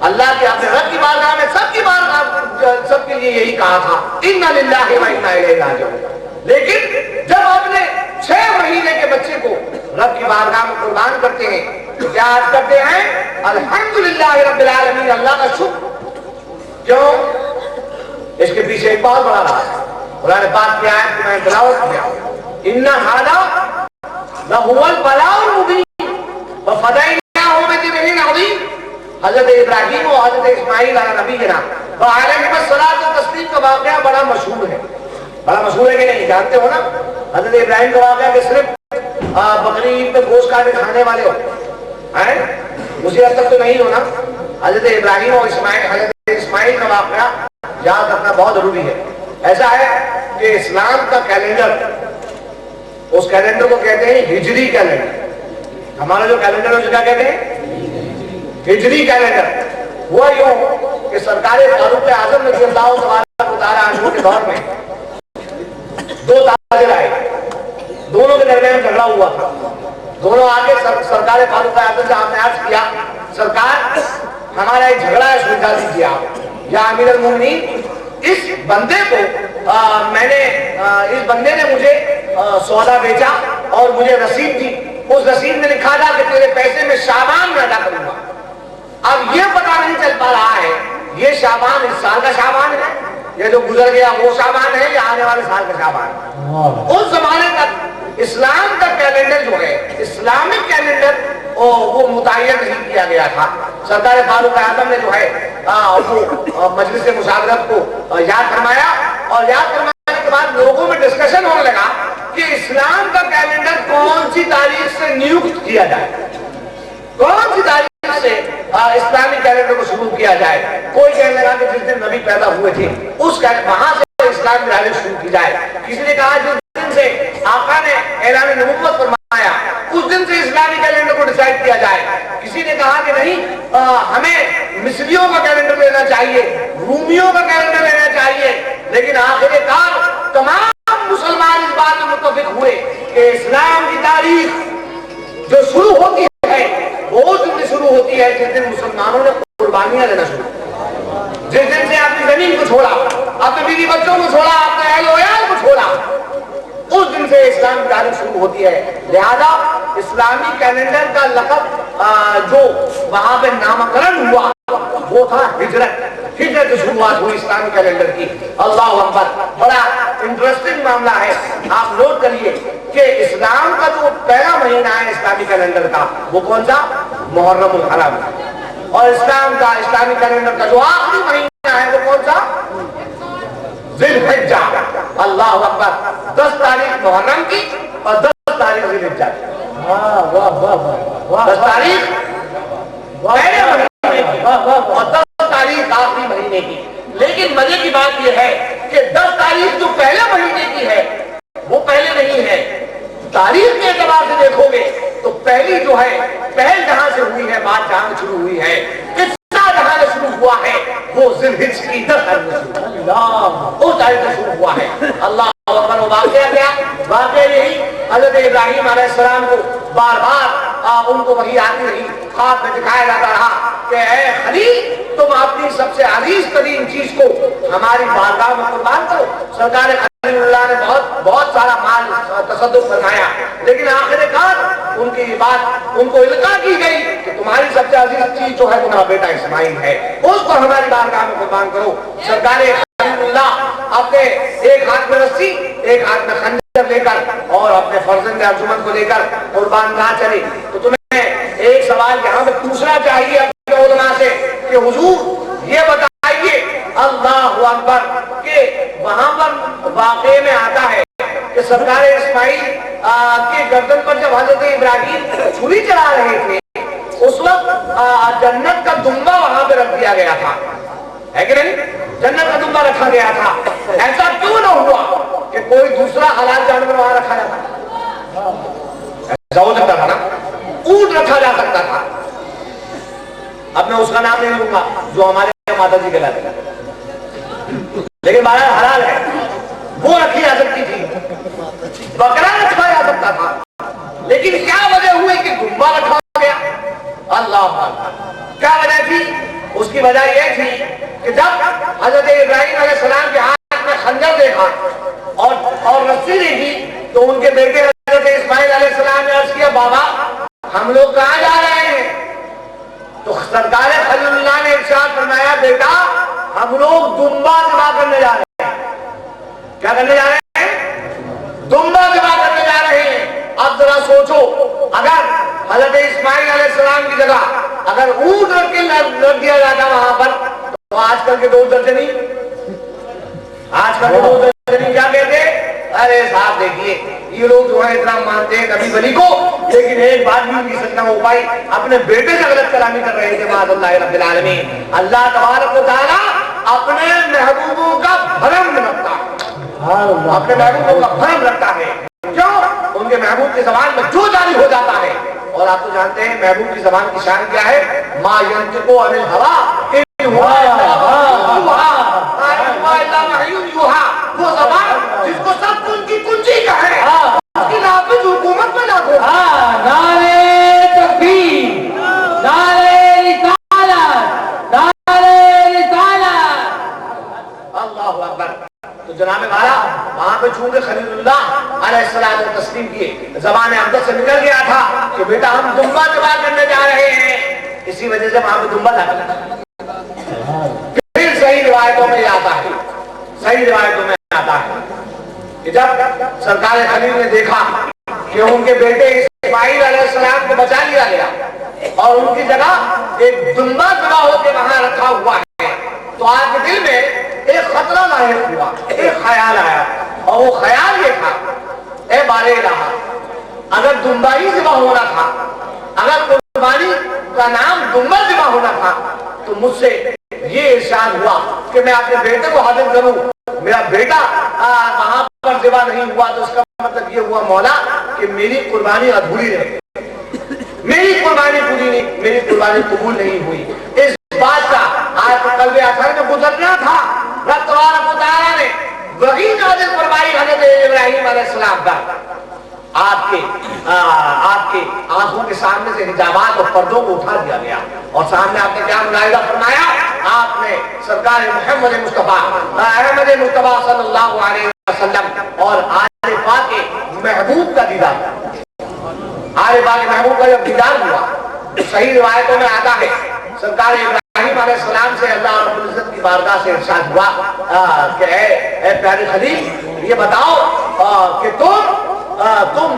D: اللہ کے اپنے رب کی بارگاہ میں سب کی بارگاہ سب کے لیے یہی کہا تھا انا للہ و انا الیہ راجعون. لیکن جب اپنے 6 مہینے کے بچے کو رب کی بارگاہ میں قربان کرتے ہیں تو کیا عرض کرتے ہیں الحمدللہ رب العالمین, اللہ کا شکر. کیوں؟ اس کے پیچھے ایک بہت بڑا راز ہے. قرآن پاک کی آیت کی میں تلاوت کیا, ان ھذا لہو البلاء المبین وفدیناہ بذبح عظیم. حضرت ابراہیم و حضرت اسماعیل علیہ نبینا وعلیہم الصلاۃ والتسلیم کا واقعہ بڑا مشہور ہے. بڑا مشہور ہے کہ نہیں جانتے ہو نا؟ حضرت ابراہیم کا واقعہ کہ صرف بکری عید میں گوشت کاٹ کے کھانے والے ہو ہیں, مجھے اب تک تو نہیں ہونا. حضرت ابراہیم اور حضرت اسماعیل کا واقعہ یاد رکھنا بہت ضروری ہے. ایسا ہے کہ اسلام کا کیلنڈر, اس کیلنڈر کو کہتے ہیں ہجری کیلنڈر. ہمارا جو کیلنڈر ہے اسے کیا کہتے ہیں؟ ہجری کیلنڈر. ہوا یوں کہ سرکار فاروق اعظم رضی اللہ تعالیٰ عنہ کے دور میں 2 تاجر آئے, دونوں کے درمیان جھگڑا ہوا تھا. دونوں آگے سرکار فاروق اعظم سے آپ نے عرض کیا سرکار ہمارا ایک جھگڑا ہے, سلجھا دیجیے آپ. یا امیر المومنین, اس بندے کو اس بندے نے مجھے سودا بیچا اور مجھے رسید دی. اس رسید میں لکھا تھا کہ تیرے پیسے میں شعبان میں ادا کروں گا. اب یہ پتہ نہیں چل پا رہا ہے یہ شعبان اس سال کا شعبان ہے, یہ جو گزر گیا وہ شعبان ہے, یا آنے والے سال کا شعبان ہے. اس زمانے تک اسلام کا کیلنڈر جو ہے, اسلامک کیلنڈر, وہ متعین نہیں کیا گیا تھا. سرکار فاروق اعظم نے جو ہے مجلس مشاورت کو یاد فرمایا, اور یاد فرمانے کے بعد لوگوں میں ڈسکشن ہونے لگا کہ اسلام کا کیلنڈر کون سی تاریخ سے نیوکت کیا جائے، کون سی تاریخ سے اسلامی کیلنڈر کو شروع کیا جائے. کوئی کہنے لگا کہ جس دن نبی پیدا ہوئے تھے اس وہاں سے اسلام کی تاریخ شروع کی جائے. کسی نے کہا جس دن سے آقا نے اعلان نبوت فرمایا اس دن سے اسلامی کیلنڈر کو ڈیسائیڈ کیا جائے. کسی نے کہا کہ نہیں ہمیں مصریوں کا کیلنڈر لینا چاہیے، رومیوں کا کیلنڈر لینا چاہیے. لیکن آخر کار تمام مسلمان اس بات میں متفق ہوئے کہ اسلام کی تاریخ جو شروع ہوتی ہے وہ اس دن سے شروع ہوتی ہے جس دن مسلمانوں نے قربانیاں دینا شروع کیا، جس دن سے اپنی زمین کو چھوڑا، اپنے بیوی بچوں کو چھوڑا، اپنے اہل و عیال کو چھوڑا، اس دن سے اسلام کی تاریخ شروع ہوتی ہے. لہذا اسلامی کیلنڈر کا لقب جو وہاں پہ نامکرن ہوا وہ تھا ہجرت. ہجرت کی شروعات ہوئی اسلامی کیلنڈر کی. اللہ اکبر. بڑا انٹرسٹنگ معاملہ ہے، آپ نوٹ کریے کہ اسلام کا جو پہلا مہینہ ہے اسلامی کیلنڈر کا وہ کون سا؟ محرم الحرام. اور اسلام کا اسلامی کیلنڈر کا جو آخری مہینہ ہے وہ کون سا؟ ذی الحجہ. اللہ اکبر. 10 تاریخ محرم کی اور 10 تاریخ ذی الحجہ کی. 10 تاریخ پہلے مہینے کی اور 10 تاریخ آخری مہینے کی. لیکن مزے کی بات یہ ہے کہ 10 تاریخ جو پہلے مہینے کی ہے وہ پہلے نہیں ہے. تاریخ کے اعتبار سے دیکھو گے تو پہلی جو ہے پہل جہاں سے ہوئی ہے، بات جہاں سے شروع ہوئی ہے، قصہ جہاں سے شروع ہوا ہے وہ ذی الحجہ کی 10 تاریخ سے شروع ہوا ہے. اللہ اکبر. واقعہ کیا؟ واقعہ یہی حضرت ابراہیم علیہ السلام کو بار بار ان کو وحی آتی رہی، خواب میں دکھایا جاتا رہا کہ اے خلیل تم اپنی سب سے عزیز ترین چیز کو ہماری بارگاہ میں قربان کرو. سرکار خلیل اللہ نے بہت سارا مال تصدق فرمایا، لیکن آخر کار ان کی بات ان کو القاء کی گئی کہ تمہاری سب سے عزیز چیز جو ہے تمہارا بیٹا اسماعیل ہے، اس کو ہماری بارگاہ میں قربان کرو. سرکار خلیل اللہ اپنے ایک ہاتھ میں رسی ایک ہاتھ میں خنجر لے کر اور اپنے فرزند ارجمند کو لے کر قربان گاہ چلے. تو تمہیں ایک سوال یہاں پہ پوچھنا چاہیے اپنے علماء سے کہ حضور یہ بتائیے اللہ اکبر کہ وہاں پر واقعے میں آتا ہے کہ سرکار اسماعیل کے گردن پر جب حضرت ابراہیم چھری چلا رہے تھے اس وقت جنت کا دمبا وہاں پہ رکھ دیا گیا تھا، ہے کہ نہیں؟ جنت کا دمبا رکھا گیا تھا. ایسا کیوں نہ ہوا کہ کوئی دوسرا حلال جانور وہاں رکھا جاتا؟ ایسا ہو سکتا تھا نا، اونٹ رکھا جا سکتا تھا. اب میں اس کا نام نہیں لوں گا جو ہمارے ماتا جی کہلاتے ہیں، لیکن بہرحال حلال ہے، وہ رکھی جا سکتی تھی. بکرا رکھا جا سکتا تھا، لیکن کیا وجہ ہوئی کہ دمبا رکھا گیا؟ اللہ کیا وجہ تھی؟ اس کی وجہ یہ تھی کہ جب حضرت ابراہیم علیہ السلام کے ہاتھ میں خنجر دیکھا اور رسی دیکھی تو ان کے بیٹے حضرت اسماعیل علیہ السلام نے عرض کیا بابا ہم لوگ کہاں جا رہے ہیں؟ تو سرکار خلیل اللہ نے ارشاد فرمایا بیٹا ہم لوگ دمبا ذبح کرنے جا رہے ہیں. کیا کرنے جا رہے ہیں؟ دمبا ذبح کرنے جا رہے ہیں. اب ذرا سوچو اگر حضرت اسماعیل علیہ السلام کی جگہ اگر اونٹ رکھ دیا جاتا وہاں پر تو آج کل کے 2 درجنی کیا کہتے؟ ارے صاحب دیکھیے یہ لوگ جو ہے اتنا مانتے ہیں نبی ولی کو، لیکن ایک بات بھی ان کی سچ نہ ہو پائی، اپنے بیٹے سے غلط کلامی کر رہے تھے. معاذ اللہ رب العالمین. اللہ تبارک و تعالیٰ اپنے محبوبوں کا بھرم رکھتا ہے، اپنے محبوبوں کا بھرم رکھتا ہے. کیوں؟ ان کے محبوب کی زبان میں جو جاری ہو جاتا ہے. اور آپ تو جانتے ہیں محبوب کی زبان کی شان کیا ہے؟ ما ینطق عن الہوی ان ہوا الا وحی یوحی. وہ زبان جس کو سب ان کی کنجی کہے اس کی نافذ حکومت میں لاگو.
B: نعرے تکبیر، نعرے رسالت، نعرے رسالت.
D: اللہ اکبر. تو جناب والا وہاں پہ چونکہ خلیل اللہ علیہ السلام نے تسلیم کیے، زبان اقدس سے نکل گیا تھا کہ بیٹا ہم دمبا ذبح کرنے جا رہے ہیں، اسی وجہ سے وہاں پہ دمبا لاگا. پھر صحیح روایتوں میں آتا ہے، صحیح روایتوں میں آتا ہے کہ جب سرکار خلیل نے دیکھا کہ ان کے بیٹے اسماعیل علیہ السلام کو بچا لیا گیا اور ان کی جگہ ایک دمبا ذبح ہو کے وہاں رکھا ہوا ہے تو آپ کے دل میں ایک خطرہ لاحق ہوا، ایک خیال آیا اور وہ خیال یہ تھا، اے بارے الہ، اگر دمبا ہی ذبح ہونا تھا، اگر قربانی کا نام دمبا ذبح ہونا تھا تو مجھ سے یہ ارشاد ہوا کہ میں اپنے بیٹے کو حاضر کروں، میرا بیٹا وہاں پر ذبح نہیں ہوا تو اس کا مطلب یہ ہوا مولا کہ میری قربانی ادھوری رہے، میری قربانی پوری نہیں، میری قربانی قبول نہیں ہوئی۔ اس بات کا آج قلب اثر میں گزرنا تھا۔ رب تبارک و تعالیٰ نے وہی نازل فرمائی حضرت ابراہیم علیہ السلام پر، آپ کے آنکھوں کے سامنے سے حجابات اور پردوں کو اٹھا دیا گیا اور سامنے آپ نے کیا ملاحظہ فرمایا؟ آپ نے سرکار محمد مصطفیٰ احمد مصطفیٰ صلی اللہ علیہ وسلم اور آل پاک کے محبوب کا دیدار، آل پاک کے محبوب کا جب دیدار ہوا تو صحیح روایتوں میں آتا ہے سرکار ابراہیم علیہ السلام سے اللہ رب العزت کی بارگاہ سے ارشاد ہوا کہ اے پیارے خلیل، یہ بتاؤ کہ تم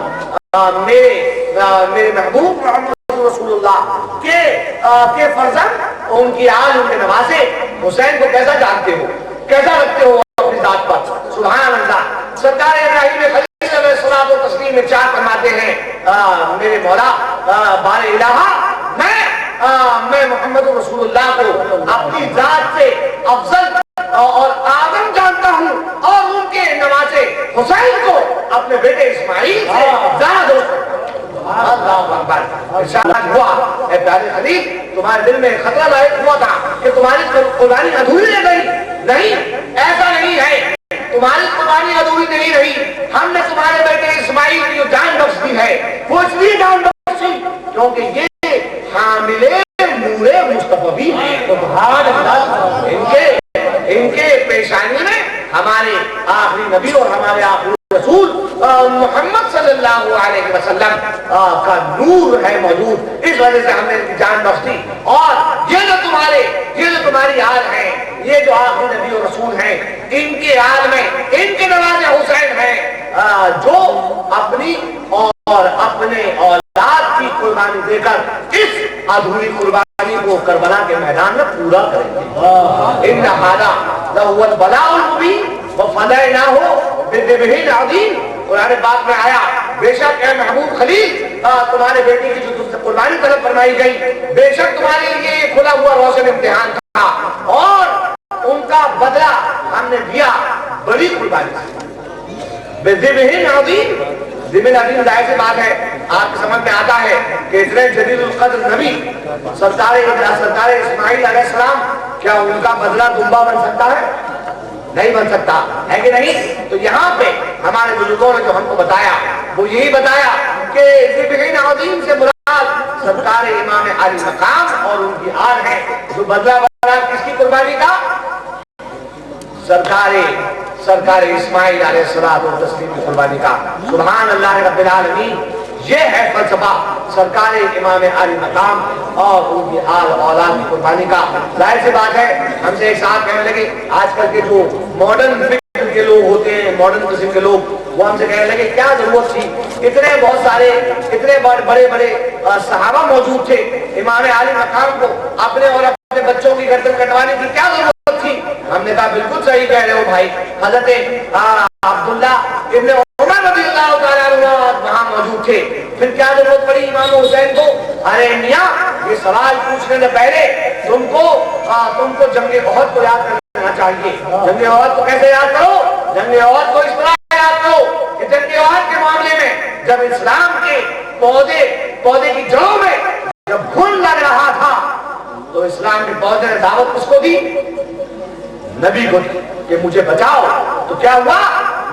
D: میرے محبوب محمد رسول اللہ کے فرزند، ان کی آل، ان کے نواسے حسین کو کیسا جانتے ہو، کیسا رکھتے ہو اپنی ذات پر؟ سبحان اللہ۔ سرکار ابراہیم خلیل علیہ الصلوۃ والتسلیم ارشاد فرماتے ہیں میرے مولا بار الہ، میں محمد رسول اللہ کو اپنی ذات سے افضل اور اعظم جانتا ہوں اور ان کے نواسے حسین کو اپنے بیٹے اسماعیل سے زیادہ دوست۔ اللہ اکبر۔ ارشاد ہوا اے پیارے خلیل، تمہارے دل میں خطرہ لاحق ہوا تھا کہ تمہاری قربانی ادھوری رہ گئی، نہیں، ایسا نہیں ہے، تمہاری قربانی ادھوری نہیں رہی۔ ہم نے تمہارے بیٹے اسماعیل کی جو جان بخش دی ہے وہ اس لیے جان بخشی کیونکہ یہ حامل نور مصطفی ہیں۔ سبحان اللہ۔ ان کے پیشانی میں ہمارے آخری نبی اور ہمارے آخری رسول محمد صلی اللہ علیہ وسلم کا نور ہے موجود، اس وجہ سے ہم نے ان کی جان بخش دی۔ اور یہ جو تمہاری آل ہے، یہ جو آخری نبی اور رسول ہیں، ان کے آل میں ان کے نواسے حسین ہیں جو اپنی اور اپنے اولاد کی قربانی دے کر اس ادھوری قربانی کو کربلا کے میدان میں پورا کریں گے۔ ان ھذا لہو البلاء المبین وفدیناہ بذبح عظیم۔ قرآن پاک میں آیا بے شک اے محبوب خلیل، تمہارے بیٹی کی جو تم سے قربانی طلب فرمائی گئی، بے شک تمہارے لیے یہ کھلا ہوا روشن امتحان تھا اور ان کا بدلہ ہم نے دیا بڑی قربانی سے، بذبح عظیم۔ ذبح عظیم ظاہر سی بات ہے، آپ کی سمجھ میں آتا ہے کہ اتنے جلیل القدر نبی سرکار اسماعیل علیہ السلام، کیا ان کا بدلہ دمبا بن سکتا ہے؟ نہیں بن سکتا ہے کہ نہیں؟ تو یہاں پہ ہمارے بزرگوں نے جو ہم کو بتایا وہ یہی بتایا کہ ذبح عظیم سے مراد سرکار امام علی مقام اور ان کی آل ہے۔ جو بدلہ بنا کس کی قربانی کا؟ سرکار اسماعیل علیہ السلام اور تسلیم کی قربانی کا۔ سبحان اللہ رب العالمین۔ یہ ہے فلسفہ سرکار امام علی مقام اور ان کی آل اولاد کی قربانی کا۔ ظاہر سی بات ہے ہم سے ایک ساتھ کہنے لگے، آج کل کے جو ماڈرن فکر کے لوگ ہوتے ہیں، ماڈرن قسم کے لوگ، وہ ہم سے کہنے لگے کیا ضرورت تھی، اتنے بڑے صحابہ موجود تھے، امام علی مقام کو اپنے اور اپنے بچوں کی گردن کٹوانے کی کیا ضرورت تھی؟ ہم نے کہا بالکل صحیح کہہ رہے ہو بھائی، حضرت عبداللہ ابن عمر رضی اللہ تعالیٰ عنہ وہاں موجود تھے، پھر کیا ضرورت پڑی امام حسین کو؟ ارے میاں، یہ سوال پوچھنے سے پہلے تم کو جنگ احد کو یاد کرنا چاہیے۔ جنگ احد کو کیسے یاد کرو؟ جنگ احد کو اس طرح یاد کرو کہ جنگ احد کے معاملے میں جب اسلام کے پودے کی جڑوں میں جب گھن لگ رہا تھا تو اسلام کے پودے نے دعوت کس کو دی؟ نبی کو دی کہ مجھے بچاؤ۔ تو کیا ہوا؟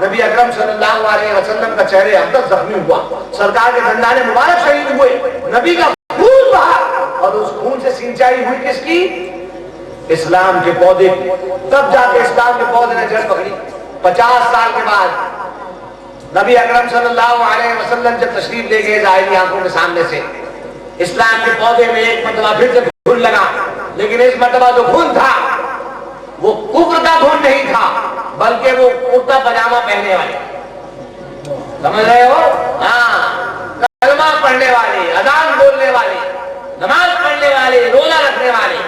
D: نبی اکرم صلی اللہ علیہ وسلم کا چہرے ابتر زخمی ہوا، سرکار کے دندان مبارک شہید ہوئے، نبی کا خون بہا اور اس خون سے سینچائی ہوئی کس کی؟ اسلام کے پودے کی۔ تب جا کے اسلام کے پودے نے جڑ پکڑی۔ 50 سال کے بعد نبی اکرم صلی اللہ علیہ وسلم جب تشریف لے گئے ظاہری آنکھوں کے سامنے سے، اسلام کے پودے میں ایک مرتبہ پھر سے گھن لگا، لیکن اس مرتبہ جو گھن تھا وہ کفر کا گھن نہیں تھا بلکہ وہ کرتا پاجامہ پہننے والے، سمجھ رہے ہو؟ ہاں، کلمہ پڑھنے والے، اذان بولنے والے، نماز پڑھنے والے، روزہ رکھنے والے،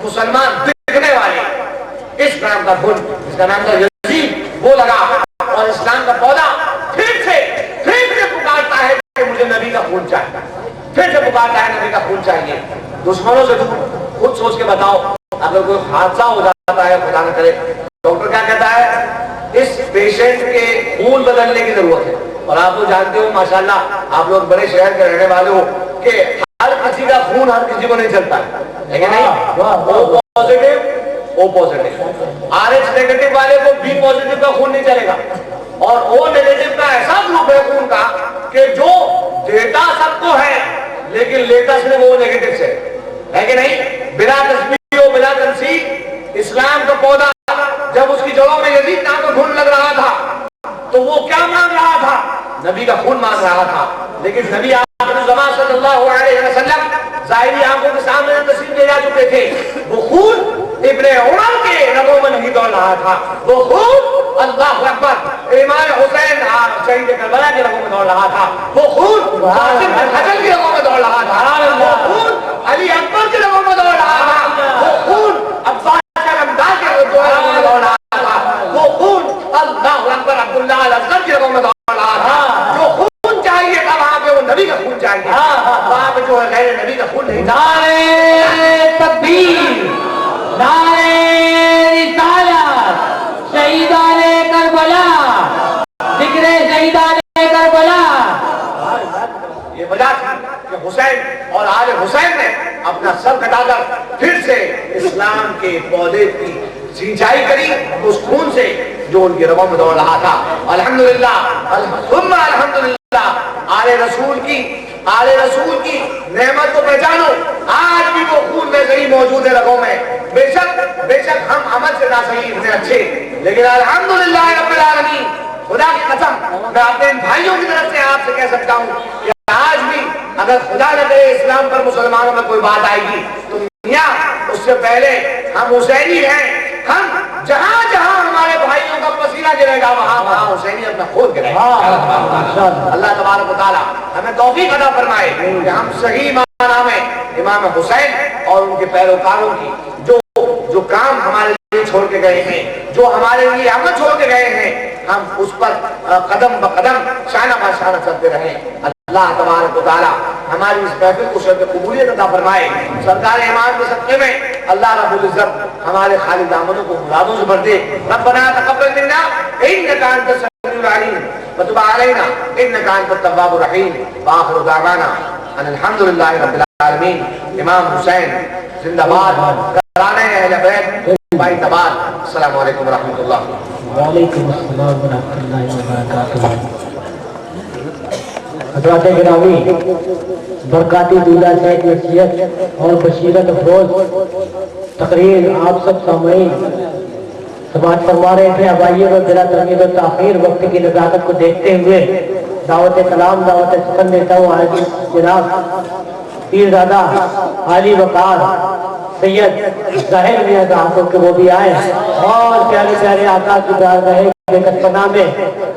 D: مسلمان دکھنے والے، اس نام کا گھن، اس کا نام تھا یزید، وہ لگا اور اسلام بات آئے نبی کا خون چاہیے. دشمنوں سے خود سوچ کے بتاؤ, اگر کوئی حادثہ ہو جاتا ہے خدا نہ کرے, ڈاکٹر کیا کہتا ہے, اس پیشنٹ کے خون بدلنے کی ضرورت ہے. اور آپ تو جانتے ہو ماشاءاللہ, آپ لوگ بڑے شہر کے رہنے والے ہو, کہ ہر کسی کا خون ہر کسی کو نہیں چلتا ہے کہ نہیں. O positive, O positive, R H negative والے کو بی پازیٹو کا خون نہیں چلے گا, اور او نیگیٹو کا ایسا گروپ ہے خون کا کہ جو دیتا سب کو ہے لیکن لیتا صرف وہ نیگیٹو سے ہے کہ نہیں. بلا تسبیح و بلا تنسیق اسلام کا پودا جب اس کی جڑوں میں یزید نام کا خون لگ رہا تھا تو وہ کیا مانگ رہا تھا, نبی کا خون مانگ رہا تھا. لیکن نبی آخر الزمان صلی اللہ علیہ وسلم ظاہری آنکھوں کے سامنے تسلیم دے جا چکے تھے. وہ خون ابن عمر کے رگوں میں نہیں دوڑ رہا تھا, وہ خون اللہ اکبر امام حسین شہید کربلا کے رگوں میں دوڑ رہا تھا, وہ خون قاسم بن حجر کے رگوں میں دوڑ رہا تھا, وہ خون علی اکبر کے رگوں میں دوڑ رہا تھا, وہ خون عباس علمدار کے رگوں میں دوڑ رہا تھا, وہ خون اللہ اکبر عبداللہ الاصغر کے رگوں میں دوڑ رہا تھا. جو خون چاہیے تھا وہاں پہ وہ نبی کا خون چاہیے, وہاں پہ جو ہے غیر نبی کا خون نہیں.
B: نعرہ تکبیر, نعرہ رسالت, شہیدان کربلا, ذکر شہیدان کربلا.
D: یہ وجہ تھی کہ حسین اور آل حسین نے اپنا سر کٹا کر پھر سے اسلام کے پودے کی سینچائی کری اس خون سے جو ان کے رگوں میں دوڑ رہا تھا. الحمدللہ, ثم الحمدللہ, آل رسول کی نعمت کو پہچانو. آج بھی وہ خون میں صحیح موجود ہے رگوں میں. بے شک ہم عمل سے نہ صحیح اتنے اچھے, لیکن الحمدللہ رب العالمین, خدا کی قسم میں اپنے بھائیوں کی طرف سے آپ سے کہہ سکتا ہوں کہ آج بھی اگر خدا نہ کرے اسلام پر مسلمانوں میں کوئی بات آئے گی تو دنیا اس سے پہلے ہم حسینی ہیں. ہم جہاں جہاں ہمارے بھائیوں کا پسینہ گرے گا وہاں حسینی اپنا خون گرے گا. اللہ تبارک و تعالی ہمیں توفیق عطا فرمائے کہ ہم صحیح معنی میں امام حسین اور ان کے پیروکاروں کی جو کام ہمارے لیے چھوڑ کے گئے ہیں, جو ہمارے لیے عمل چھوڑ کے گئے ہیں, ہم اس پر قدم بقدم شانہ بہ شانہ چلتے رہیں. اللہ تبارک و تعالی ہماری اس محفل کو شرط قبولیت عطا فرمائے. سرکار امام کے صدقے میں اللہ رب العزت ہمارے خالی دامنوں کو مرادوں سے بھر دے. ربنا تقبل منا انک انت السمیع العلیم وتب علینا انک انت التواب الرحیم. وآخر دعوانا ان الحمدللہ رب العالمین. امام حسین زندہ باد, کرانے اہل بیت بھائی تباد. السلام علیکم ورحمۃ اللہ.
B: وعلیکم السلام ورحمۃ اللہ وبرکاتہ. حضرات گرامی, برکاتی دولہ سے نصیحت اور بشیرت افروز تقریر آپ سب سامعین سماعت فرما رہے تھے. اب آئیے وہ بلا تمید و تاخیر وقت کی نزاکت کو دیکھتے ہوئے دعوت کلام, دعوت سخن دیتا ہوں آج جناب پیرزادہ عالی وقار سید ظاہر میاں آنکھوں کے وہ بھی آئے اور پیارے پیارے آقا کی پیار رہے پناہ میں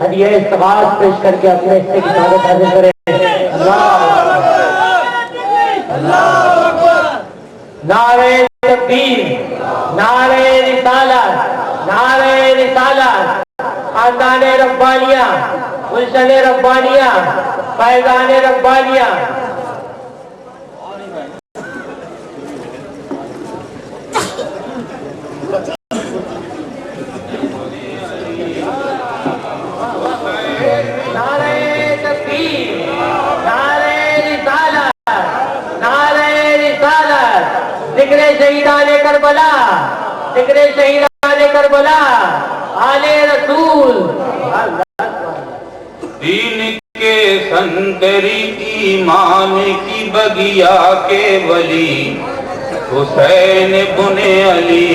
B: ہدیہ استغاث پیش کر کے اپنے حصے کی دعوت حاصل کریں. نعرہ تکبیر, نعرہ رسالت, نعرہ رسالت. خاندان ربانیہ, گلشن ربانیہ, فیضان ربانیہ. ذکر شہیدان کربلا, ذکر شہیدان کربلا, آل رسول.
G: دین کے سنتری ایمان کی بگیا کے ولی حسین بن علی,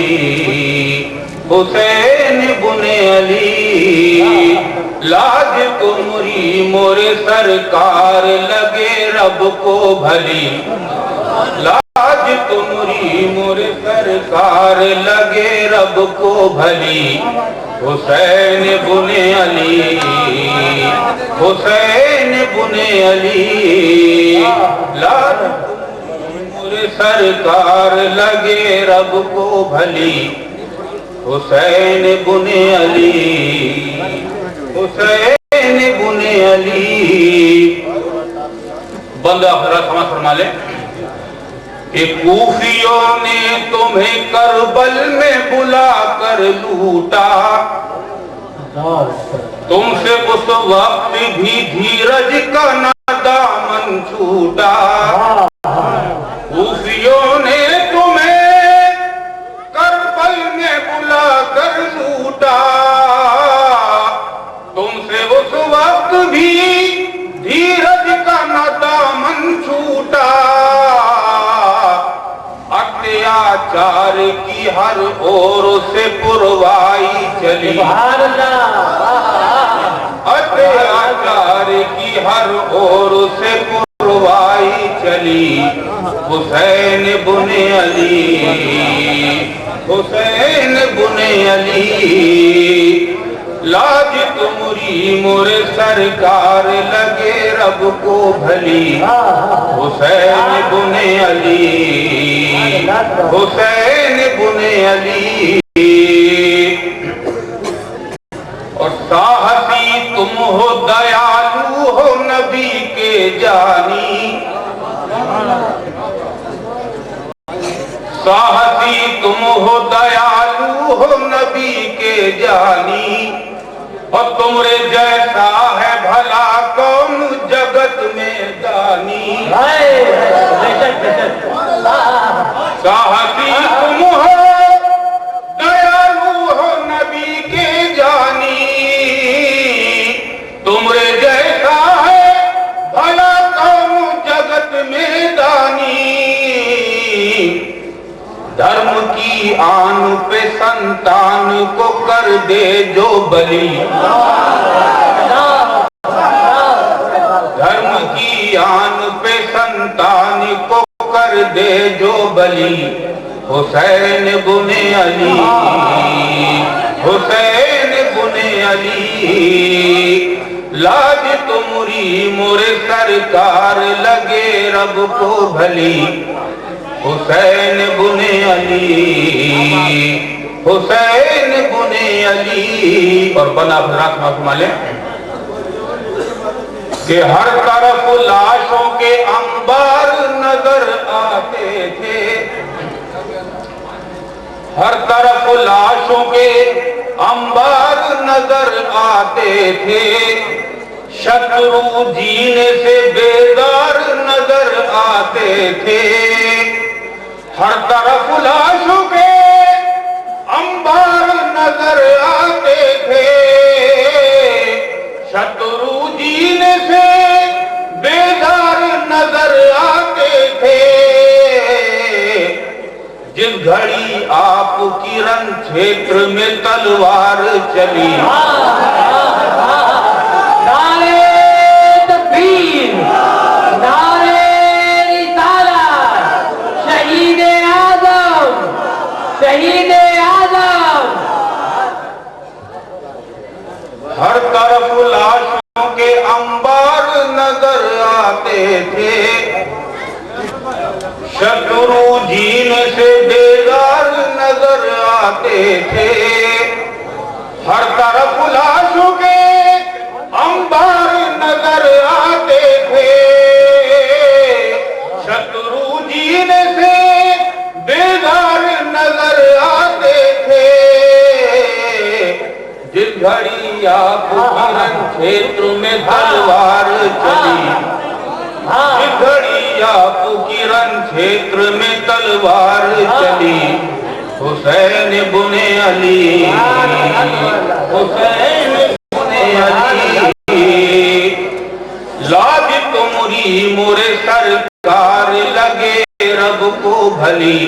G: حسین بن علی. لاج تمری مور سرکار لگے رب کو بھلی, لاج تمری مور سرکار لگے رب کو بھلی. حسین بن علی, حسین بن علی. لاج مور سرکار لگے رب کو بھلی. حسین بن علی, حسین بن علی. بندہ حضرت فرما لیں کہ کوفیوں نے تمہیں کربل میں بلا کر لوٹا، تم سے اس وقت بھی دھیرج کا نہ دامن چھوٹا، کوفیوں نے تمہیں کربل میں بلا کر لوٹا، تم سے اس وقت بھی دھیرج کا نہ دامن چھوٹا، اتیاچار کی ہر اور سے پروائی چلی، اتیاچار کی ہر اور سے پروائی چلی، حسین بن علی، حسین بن علی، لاج تمری مور سرکار لگے رب کو بھلی، حسین بن علی، حسین بن علی، اور ساہسی تم ہو دیالو ہو نبی کے جانی، ساہسی تم ہو دیالو ہو نبی کے جانی، اور تمرے جیسا ہے بھلا کون جگت میں دانی، ساہسی تم ہو دیالو ہو نبی کے جانی، تمرے جیسا ہے بھلا کون جگت میں دانی، دھرم کی آن پہ سنتان کو کر دے جو بلی، دھرم کی آن پہ سنتان کو کر دے جو بلی، حسین بن علی، حسین بن علی، لاج تمری مور سرکار لگے رب کو بھلی، حسین بن علی، حسین بن علی، اور بنا فرات محکمہ لیں کہ ہر طرف لاشوں کے انبار نظر آتے تھے، ہر طرف لاشوں کے انبار نظر آتے تھے، شترو جینے سے بیدار نظر آتے تھے، ہر طرف لاشوں کے انبار نظر آتے تھے، شترو جینے سے بیدار نظر آتے تھے، جس گھڑی آپ کی رن چھیتر میں تلوار چلی،
B: نعرے تکبیر، نعرے رسالت، شہید اعظم، شہید اعظم،
G: ہر طرف لاشوں کے انبار نظر آتے تھے، شترو جین سے بیدار نظر آتے تھے، ہر طرف لاشوں کے انبار نظر آتے تھے، شترو جین سے بیدار نظر آتے تھے، جس گھڑی آپ کی رن چھیتر میں تلوار چلی، جس گھڑی آپ کی رن چھیتر میں تلوار چلی، حسین بن علی، حسین بن علی، لاج تمری مور سرکار لگے رب کو بھلی،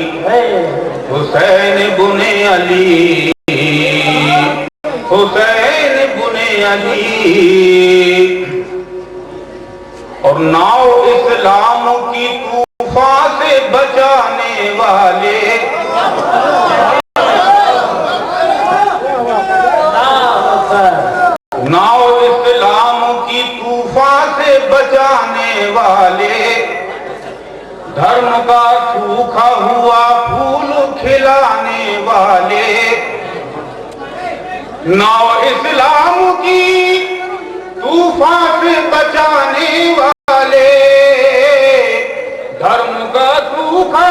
G: حسین بن علی، حسین بن علی، اور ناؤ اسلام کی طوفان سے بچانے والے، ناؤ اسلام کی طوفان سے بچانے والے، دھرم کا سوکھا ہوا پھول کھلانے والے، ناؤ اسلام کی طوفان سے بچانے والے،